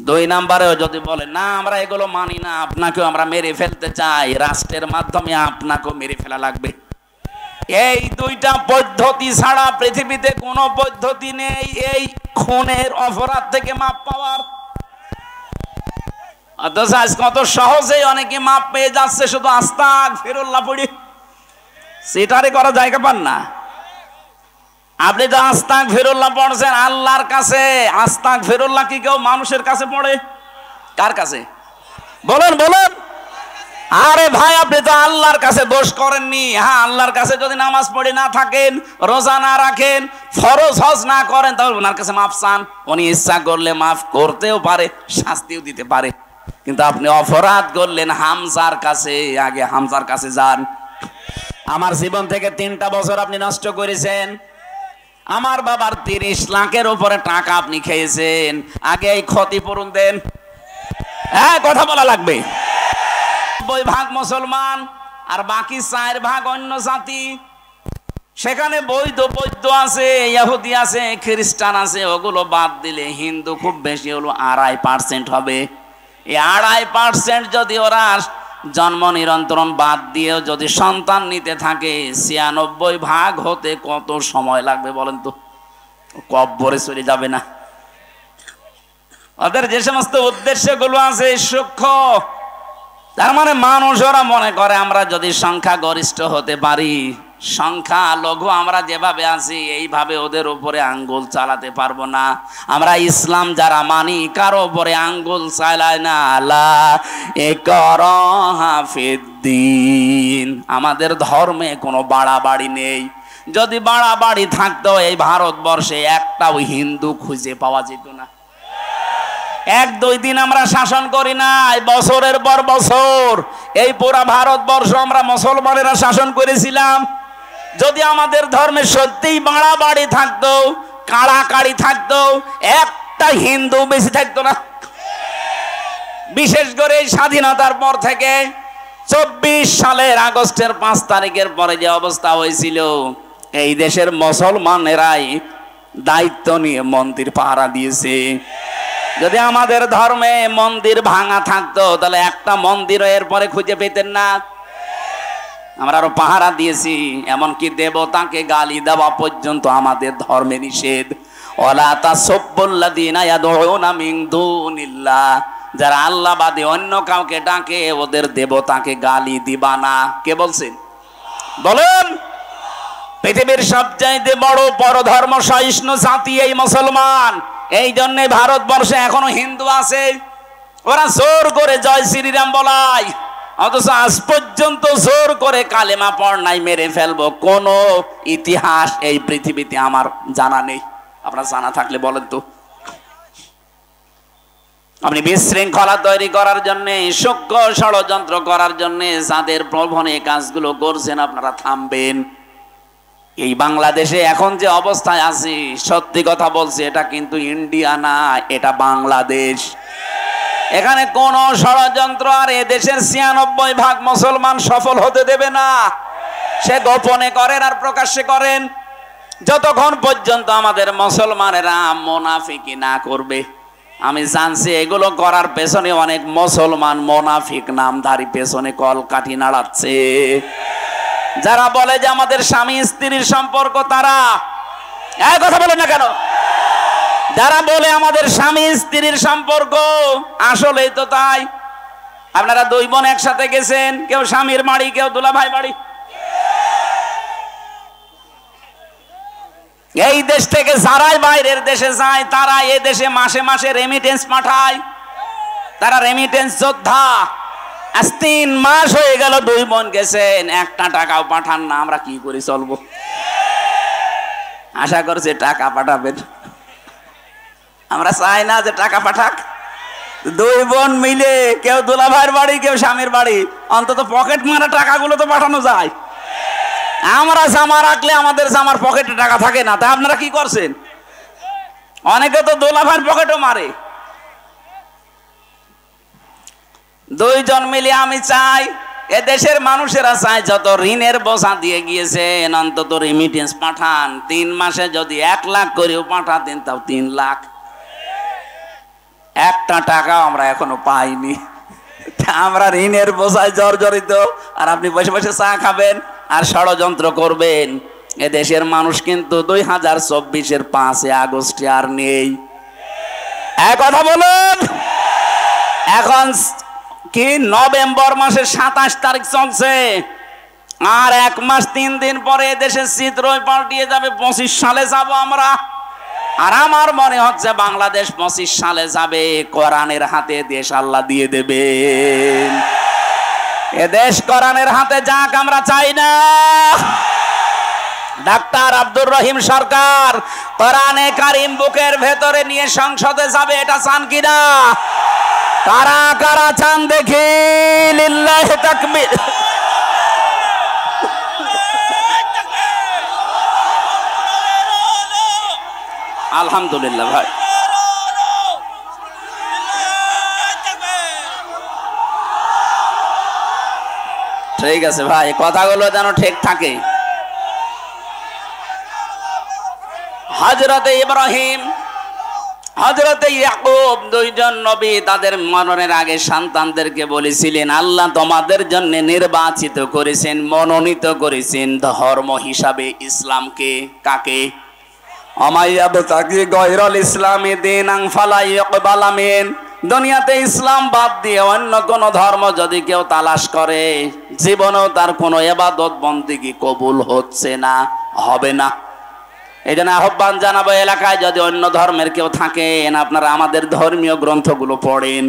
2 নম্বরেও যদি বলে না আমরা এগুলো মানি না, আপনাকেও আমরা মেরে ফেলতে চাই, রাষ্ট্রের মাধ্যমে আপনাকেও মেরে ফেলা লাগবে। এই 2টা পদ্ধতি ছাড়া পৃথিবীতে কোনো পদ্ধতি নেই এই খুনের অপরাধ থেকে মাপ পাওয়ার। অথচ আজ কত সহজেই অনেকে মাপ পেয়ে যাচ্ছে শুধু আস্তাগফিরুল্লাহ পড়ে। সেটারে করা জায়গা পান না। আপনি তো আস্তাগফিরুল্লাহ পড়ছেন আল্লাহর কাছে, আস্তাগফিরুল্লাহ কি কেউ মানুষের কাছে পড়ে? কার কাছে বলেন বলেন? আরে ভাই আপনি তো আল্লাহর কাছে দোষ করেননি। হ্যাঁ, আল্লাহর কাছে যদি নামাজ পড়ে না থাকেন, রোজা না রাখেন, ফরজ হজ না করেন, তাহলে ওনার কাছে মাফ চান। উনি ইচ্ছা করলে মাফ করতেও পারে, শাস্তিও দিতে পারে। কিন্তু আপনি অপরাধ করলেন হামজার কাছে, আগে হামজার কাছে যান। আমার জীবন থেকে 3টা বছর আপনি নষ্ট করেছেন। আমার বাবার 30 লাখের উপরে টাকা আপনি খেয়েছেন, আগে এই ক্ষতিপূরণ দেন। হ্যাঁ, কথা বলা লাগবে। 90% মুসলমান আর বাকি 4% অন্য জাতি। সেখানে বৈধ আছে, ইহুদি আছে, খ্রিস্টান আছে, ওগুলো বাদ দিলে হিন্দু খুব বেশি হলো 2.5% হবে। এই 2.5% যদি ওরা জন্ম নিয়ন্ত্রণ বাদ দিয়েও যদি সন্তান নিতে থাকে, 96% হতে কত সময় লাগবে বলেন তো? কব্বরে চলে যাবে না? ওদের যে সমস্ত উদ্দেশ্যগুলো আছে সূক্ষ্ম। তার মানে মানুষ ওরা মনে করে আমরা যদি সংখ্যা গরিষ্ঠ হতে পারি, সংখ্যা লঘু আমরা যেভাবে আছি এইভাবে ওদের উপরে আঙ্গুল চালাতে পারবো না। আমরা ইসলাম যারা মানি কারো উপরে আঙ্গুল চালায় না। লা ইকরাহা ফিদ্দিন, আমাদের ধর্মে কোনো বাড়াবাড়ি নেই। যদি বাড়াবাড়ি থাকতো এই ভারতবর্ষে একটাও হিন্দু খুঁজে পাওয়া যেত না। 1-2 দিন আমরা শাসন করি না, বছরের পর বছর এই পুরা ভারতবর্ষ আমরা মুসলমানেরা শাসন করেছিলাম। যদি আমাদের ধর্মে সত্যিই বাড়াবাড়ি থাকতো, কাড়াকাড়ি থাকতো, একটা হিন্দু বেশি থাকতো না। বিশেষ করে স্বাধীনতার পর থেকে 24 সালের আগস্টের 5 তারিখের পরে যে অবস্থা হয়েছিল, এই দেশের মুসলমানেরাই দায়িত্ব নিয়ে মন্দির পাহারা দিয়েছে। যদি আমাদের ধর্মে মন্দির ভাঙা থাকতো তাহলে একটা মন্দিরও এরপরে খুঁজে পেতেন না। আমরা আরো পাহারা দিয়েছি, এমনকি দেবতাকে গালি দেওয়া পর্যন্ত আমাদের ধর্মে নিষেধ। ওয়ালা তাসাব্বুল্লাযিনা ইয়াদউনা মিন দুনিল্লাহ, যারা আল্লাহ বাদে অন্য কাউকে ডাকে ওদের দেবতাকে গালি দিবা না। কে বলছেন বলেন? পৃথিবীর সবচাইতে বড় পরধর্ম সহিষ্ণু জাতি এই মুসলমান। এই জন্য ভারতবর্ষে এখনো হিন্দু আছে, ওরা জোর করে জয় শ্রীরাম বলায়, অথচ আজ পর্যন্ত জোর করে কালেমা পড় নাই, মেরে ফেলবো কোন ইতিহাস এই পৃথিবীতে আমার জানা নেই। আপনার জানা থাকলে বলেন তো। আপনি বিশৃঙ্খলা তৈরি করার জন্য, সূক্ষ্ম ষড়যন্ত্র করার জন্য যাদের প্রলোভনে কাজগুলো করছেন, আপনারা থামবেন। এই বাংলাদেশে এখন যে অবস্থায় আছি, সত্যি কথা বলছি, এটা কিন্তু ইন্ডিয়া না, এটা বাংলাদেশ। এখানে কোন ষড়যন্ত্র আর এদেশের ৯৬% মুসলমান সফল হতে দেবে না। সে গোপনে করেন আর প্রকাশ্যে করেন, যতক্ষণ পর্যন্ত আমাদের মুসলমানেরা মুনাফিকি না করবে। আমি জানছি এগুলো করার পেছনে অনেক মুসলমান মুনাফিক নামধারী পেছনে কলকাঠি নাড়াচ্ছে। যারা বলে যে আমাদের স্বামী স্ত্রীর সম্পর্ক, তারা এই কথা বলে না কেন? যারা বলে আমাদের স্বামী স্ত্রীর সম্পর্ক, আসলেই তো তাই। আপনারা দুই বোন একসাথে গেছেন, কেউ স্বামীর বাড়ি, কেউ দুলাভাই বাড়ি। এই দেশ থেকে যারাই বাইরের দেশে যায়, তারা এই দেশে মাসে মাসে রেমিটেন্স পাঠায়। তারা রেমিটেন্স যোদ্ধা। আজ ৩ মাস হয়ে গেল দুই বোন গেছেন, একটা টাকাও পাঠান না। আমরা কি করে চলবো? আশা করছি টাকা পাঠাবেন। আমরা চাই না যে টাকা পাঠাক। দুই বোন মিলে, কেউ দুলাভাইয়ের বাড়ি, কেউ স্বামীর বাড়ি, অন্তত পকেট মারা টাকাগুলো তো পাঠানো যায়। আমরা জামা রাখলে আমাদের জামার পকেটে টাকা থাকে না, তা আপনারা কি করছেন? অনেকে তো দুলাভাইয়ের পকেটও মারে। দুইজন মিলে আমি চাই, এ দেশের মানুষেরা চায় যত ঋণের বোঝা দিয়ে গিয়েছেন, অন্তত রেমিটেন্স পাঠান। ৩ মাসে যদি ১ লাখ করেও পাঠাতেন, তাও ৩ লাখ। একটা টাকাও আমরা এখনো পাইনি। আমরা ঋণের বোঝায় জর্জরিত, আর আপনি বসে বসে চা খাবেন আর ষড়যন্ত্র করবেন। এ দেশের মানুষ কিন্তু ২০২৪-এর ৫ আগস্টে আর নেই। এক কথা বলুন, এখন কি নভেম্বর মাসের ২৭ তারিখ চলছে, আর ১ মাস ৩ দিন পরে দেশের চিত্রই পাল্টিয়ে যাবে। ২৫ সালে যাব আমরা। আর আমার মনে হচ্ছে বাংলাদেশ ২৫ সালে যাবে, কোরআনের হাতে দেশ আল্লাহ দিয়ে দেবেন। এ দেশ কোরআনের হাতে যাক, আমরা চাই না। ডাক্তার আব্দুর রহিম সরকার কোরআনে কারিম বুকের ভেতরে নিয়ে সংসদে যাবে, এটা চান কিনা? কারা কারা চান দেখি? লিল্লাহি তাকবীর। আলহামদুলিল্লাহ ভাই, ঠিক আছে ভাই, কথাগুলো যেন ঠিক থাকে। হযরতে ইব্রাহিম, হযরতে ইয়াকুব, দুইজন নবী তাদের মরণের আগে সন্তানদেরকে বলেছিলেন, আল্লাহ তোমাদের জন্য নির্বাচিত করেছেন, মনোনীত করেছেন ধর্ম হিসাবে ইসলামকে। কাকে? দুনিয়াতে ইসলাম বাদ দিয়ে অন্য কোন ধর্ম যদি কেউ তালাশ করে, জীবনেও তার কোনো ইবাদত বন্দেগী কবুল হচ্ছে না, হবে না। এই জন্য আহ্বান জানাবো, এলাকায় যদি অন্য ধর্মের কেউ থাকেন, আপনারা আমাদের ধর্মীয় গ্রন্থগুলো পড়েন।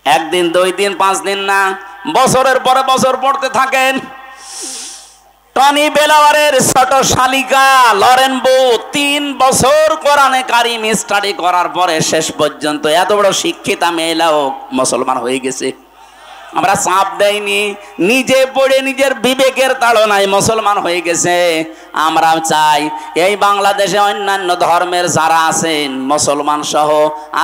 1 দিন 2 দিন 5 দিন না, বছরের পরে বছর পড়তে থাকেন। টনি বেলাওয়ারের ছোট শালিকা লরেন বু 3 বছর কোরআনে কারিম স্টাডি করার পরে শেষ পর্যন্ত এত বড় শিক্ষিতা মেয়েলাও মুসলমান হয়ে গেছে। আমরা চাপ দেইনি, নিজে পড়ে নিজের বিবেকের তাড়নায় মুসলমান হয়ে গেছে। আমরা চাই এই বাংলাদেশে অন্যান্য ধর্মের যারা আছেন, মুসলমান সহ,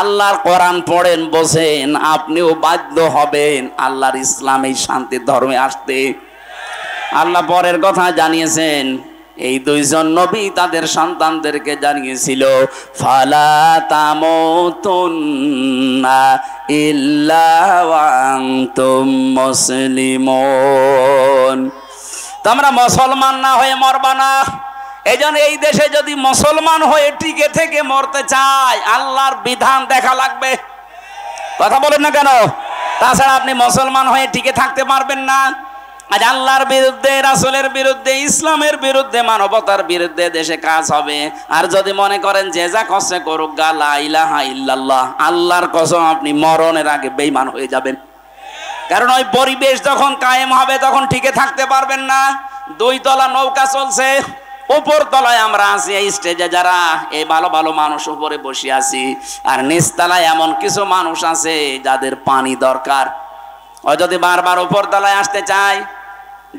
আল্লাহর কোরআন পড়েন, বোঝেন, আপনিও বাধ্য হবেন আল্লাহর ইসলাম এই শান্তির ধর্মে আসতে। আল্লাহ পরের কথা জানিয়েছেন, এই 2 জন নবী তাদের সন্তানদেরকে জানিয়েছিল, ফালা তামুতুন্না ইল্লা ওয়া আনতুম মুসলিমুন। তোমরা মুসলমান না হয়ে মরবা না। এইজন্য এই দেশে যদি মুসলমান হয়ে টিকে থেকে মরতে চায়, আল্লাহর বিধান দেখা লাগবে। কথা বলেন না কেন? তাছাড়া আপনি মুসলমান হয়ে টিকে থাকতে পারবেন না। আজ আল্লাহর বিরুদ্ধে, রাসূলের বিরুদ্ধে, ইসলামের বিরুদ্ধে, মানবতার বিরুদ্ধে দেশে কাজ হবে। আর যদি মনে করেন যে যা কষ্ট করুক গা, লা ইলাহা ইল্লাল্লাহ, আল্লাহর কসম আপনি মরণের আগে বেঈমান হয়ে যাবেন। কারণ ওই পরিবেশ যখন কায়েম হবে, তখন টিকে থাকতে পারবেন না। 2 তলা নৌকা চলছে, উপর তলায় আমরা আছি, এই স্টেজে যারা এই ভালো ভালো মানুষ উপরে বসে আছি, আর নিচতলায় এমন কিছু মানুষ আছে যাদের পানি দরকার। ও যদি বারবার উপর তলায় আসতে চায়,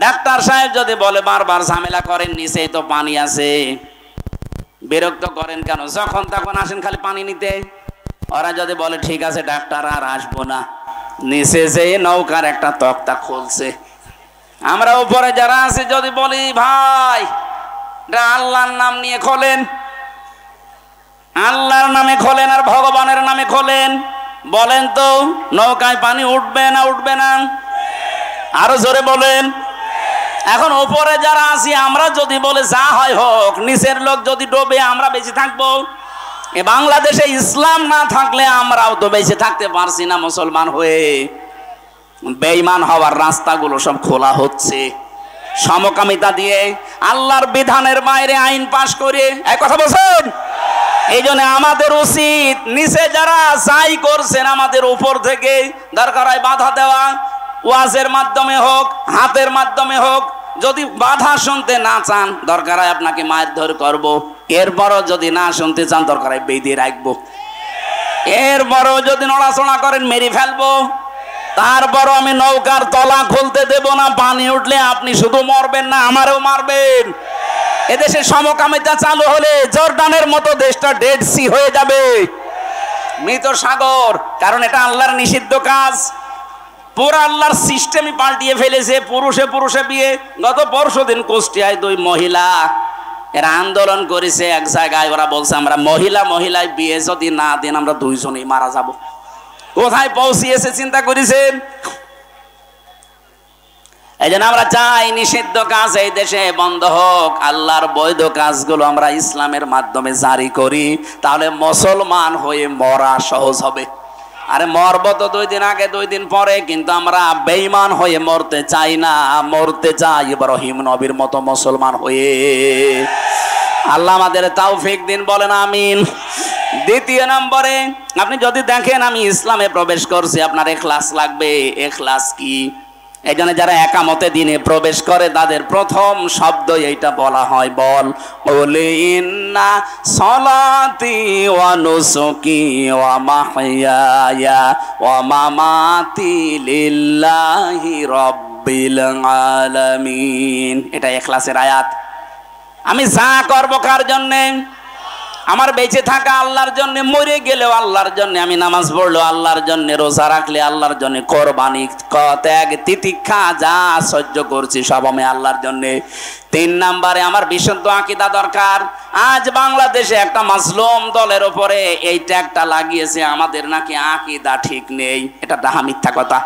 ডাক্তার সাহেব যদি বলে বারবার ঝামেলা করেন, নিচেই তো পানি আছে, বিরক্ত করেন কেন, যখন তখন আসেন খালি পানি নিতে। ওরা যদি বলে ঠিক আছে ডাক্তার আর আসবো না, নিচে যে নৌকার একটা তক্তা খুলছে, আমরা উপরে যারা আছে যদি বলি ভাই আল্লাহর নাম নিয়ে খোলেন, আল্লাহর নামে খোলেন আর ভগবানের নামে খোলেন, বলেন তো নৌকায় পানি উঠবে না উঠবে না? আরো জোরে বলেন। এখন উপরে যারা আছি আমরা যদি বলে যা হয় হোক, নিচের লোক যদি ডোবে আমরা বেঁচে থাকবো? এ বাংলাদেশে ইসলাম না থাকলে আমরাও তো বেঁচে থাকতে পারছি না মুসলমান হয়ে। বেঈমান হওয়ার রাস্তাগুলো সব খোলা হচ্ছে সমকামিতা দিয়ে, আল্লাহর বিধানের বাইরে আইন পাশ করে। এক কথা বলছেন। এই জন্য আমাদের উচিত নিচে যারা যাই করছেন আমাদের উপর থেকে দরকার হয় বাধা দেওয়া, ওয়াজের মাধ্যমে হোক, হাতের মাধ্যমে হোক। যদি বাধা শুনতে না চান দরকার হয় আপনাকে মারধর করব, এরপরও যদি না শুনতে চান দরকার হয় বেঁধে রাখবো, এরপরও যদি নড়াচড়া করেন মেরে ফেলবো, তারপরও আমি নৌকার তলা খুলতে দেব না। পানি উঠলে আপনি শুধু মরবেন না, আমারও মারবেন। এদেশে সমকামিতা চালু হলে জর্ডানের মতো দেশটা ডেড সি হয়ে যাবে, মৃত সাগর। কারণ এটা আল্লাহর নিষিদ্ধ কাজ। পুরো আল্লাহর সিস্টেমই পাল্টিয়ে ফেলেছে। পুরুষে পুরুষে বিয়ে। গত পরশুদিন কুষ্টিয়ায় 2 মহিলা এরা আন্দোলন করেছে এক জায়গায়। ওরা বলছে আমরা মহিলায় বিয়ে যদি না দেন আমরা 2 জনেই মারা যাব। কোথায় পৌঁছিয়েছে চিন্তা করেছেন? এই জন্য আমরা চাই নিষিদ্ধ কাজ এই দেশে বন্ধ হোক, আল্লাহর বৈধ কাজগুলো আমরা ইসলামের মাধ্যমে জারি করি, তাহলে মুসলমান হয়ে মরা সহজ হবে। আরে মরব তো 2 দিন আগে 2 দিন পরে, কিন্তু আমরা বেঈমান হয়ে মরতে চাই না, মরতে চাই ইব্রাহিম নবীর মতো মুসলমান হয়ে। আল্লাহ আমাদের তৌফিক দিন, বলেন আমিন। দ্বিতীয় নম্বরে আপনি যদি দেখেন আমি ইসলামে প্রবেশ করছি, আপনার ইখলাস লাগবে। ইখলাস কি? এই জন্য যারা একামতে দিনে প্রবেশ করে তাদের প্রথম শব্দ এইটা বলা হয়, বল ওলে ইন্না সলাতি ওয়া নুসুকি ওয়া মাহইয়ায়া ওয়া মামাতি লিল্লাহি রাব্বিল আলামিন। এটা ইখলাসের আয়াত। আমি যা করব কার জন্য? আমার বেঁচে থাকা আল্লাহর জন্য, মরে গেলেও আল্লাহর জন্য, আমি নামাজ পড়লেও আল্লাহর জন্য, রোজা রাখলে আল্লাহর জন্য, কোরবানি ত্যাগ তিতিক্ষা যা সহ্য করছি সব আমি আল্লাহর জন্য। 3 নম্বরে আমার বিশুদ্ধ আকীদা দরকার। আজ বাংলাদেশে একটা মাসলুম দলের উপরে এই ট্যাগটা লাগিয়েছে, আমাদের নাকি আকীদা ঠিক নেই। এটা ডাহা মিথ্যা কথা।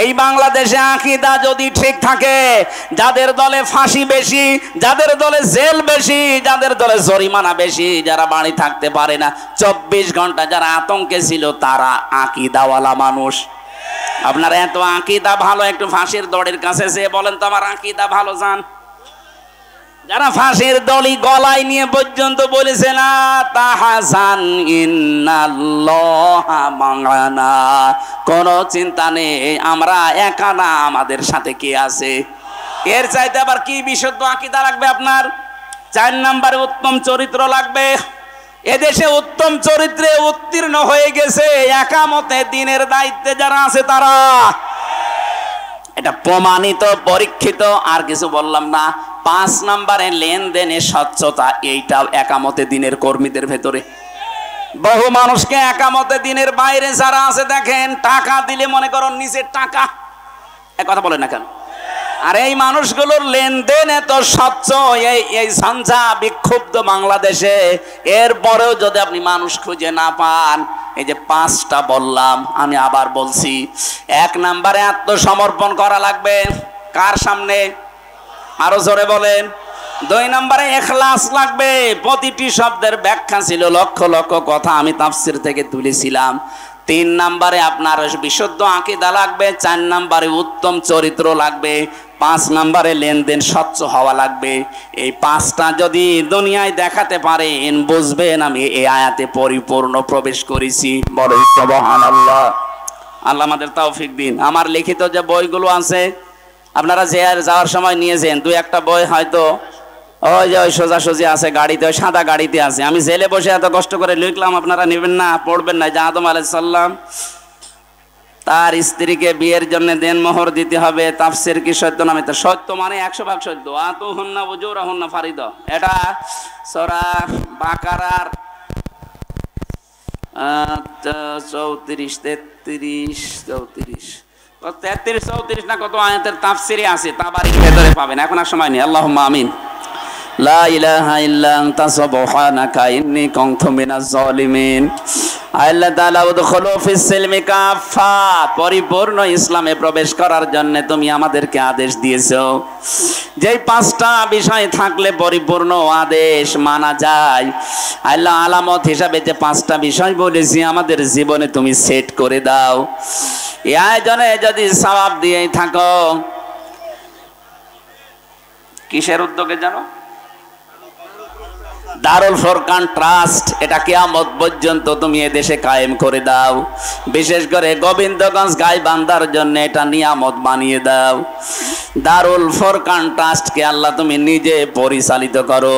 এই বাংলাদেশে আকীদা যদি ঠিক থাকে, যাদের দলে ফাঁসি বেশি, যাদের দলে জেল বেশি, যাদের দলে জরিমানা বেশি, যারা বাড়ি থাকতে পারে না 24 ঘন্টা যারা আতঙ্কে ছিল, তারা আকীদাওয়ালা মানুষ। আপনার এত আকীদা ভালো, একটু ফাঁসির দড়ির কাছে যেয়ে বলেন তো আমার আকীদা ভালো যান। যারা ফাঁসির দড়ি গলায় নিয়ে পর্যন্ত বলেছে না তাহাজান ইন্নাল্লাহা মা'ানা, কোনো চিন্তা নেই, আমরা একা না, আমাদের সাথে কে আছে। এর চাইতে আবার কি বিশুদ্ধ আকীদা লাগবে আপনার? 4 নম্বরে উত্তম চরিত্র লাগবে। এদেশে উত্তম চরিত্রে উত্তীর্ণ হয়ে গেছে একামতে দিনের দায়িত্বে যারা আছে তারা। এটা প্রমাণিত, পরীক্ষিত, আর কিছু বললাম না। 5 নম্বরে লেনদেনে স্বচ্ছতা, এইটাও একামতে দিনের কর্মীদের ভেতরে। বহু মানুষকে একামতে দিনের বাইরে যারা আছে দেখেন, টাকা দিলে মনে করো নিজের টাকা, এক কথা বলে না কেন? আর এই মানুষগুলোর লেনদেন এত স্বচ্ছ, এই ঝঞ্ঝা বিক্ষুব্ধ বাংলাদেশে, এরপরেও যদি আপনি মানুষ খুঁজে না পান, এই যে 5টা বললাম, আমি আবার বলছি। 1 নম্বরে আত্মসমর্পণ করা লাগবে। কার সামনে? আরো জোরে বলেন। 2 নম্বরে ইখলাস লাগবে। প্রতিটি শব্দের ব্যাখ্যা ছিল, লক্ষ লক্ষ কথা আমি তাফসীর থেকে তুলেছিলাম। 3 নম্বরে আপনার বিশুদ্ধ আকীদা লাগবে। 4 নম্বরে উত্তম চরিত্র লাগবে। 5 নম্বরে লেনদেন স্বচ্ছ হওয়া লাগবে। এই 5টা যদি দুনিয়ায় দেখাতে পারেন, বুঝবেন আমি এই আয়াতে পরিপূর্ণ প্রবেশ করেছি। বড় সুবহানাল্লাহ। আল্লাহ আমাদের তৌফিক দিন। আমার লিখিত যে বইগুলো আছে আপনারা যাওয়ার সময় নিয়েছেন, 2-1টা বই হয়তো ওই যে ওই সোজাসুজি আছে গাড়িতে, ওই সাদা গাড়িতে আছে। আমি জেলে বসে এত কষ্ট করে লিখলাম, আপনারা নেবেন না, পড়বেন না। যে আদম আলাইহিস সালাম তার স্ত্রীকে বিয়ের জন্য দেনমোহর দিতে হবে। তাফসীর কি সত্য না মিথ্যা? সত্য মানে 100% সত্য। আতুহুন্না উজুরাহুন্না ফারিদা, এটা সূরা বাকারার 34 33 34 33 34 না কত আয়াতের তাফসীরে আছে, তাবারির ভেতরে পাবেন। এখন আর সময় নেই। আল্লাহুম্মা আমিন। লা ইলাহা ইল্লা আনতা সুবহানাকা ইন্নী কুনতু মিনাজ জালিমিন। আল্লাহ তাআলা উদখুলু ফিস সিলমি কাফা, পরিপূর্ণ ইসলামে প্রবেশ করার জন্য তুমি আমাদেরকে আদেশ দিয়েছো। যেই 5টা বিষয় থাকলে পরিপূর্ণ আদেশ মানা যায়, আল্লাহ আলামত হিসাবে যে 5টা বিষয় বলেছি আমাদের জীবনে তুমি সেট করে দাও। এই আয়োজনে যদি সওয়াব দিয়েই থাকো, কিসের উদ্যোগে জানো? দারুল ফুরকান ট্রাস্ট, এটা কিয়ামত পর্যন্ত তুমি এদেশে কায়েম করে দাও। বিশেষ করে গোবিন্দগঞ্জ গাইবান্ধার জন্য এটা নিয়ামত বানিয়ে দাও। দারুল ফুরকান ট্রাস্টকে আল্লাহ তুমি নিজে পরিচালিত করো।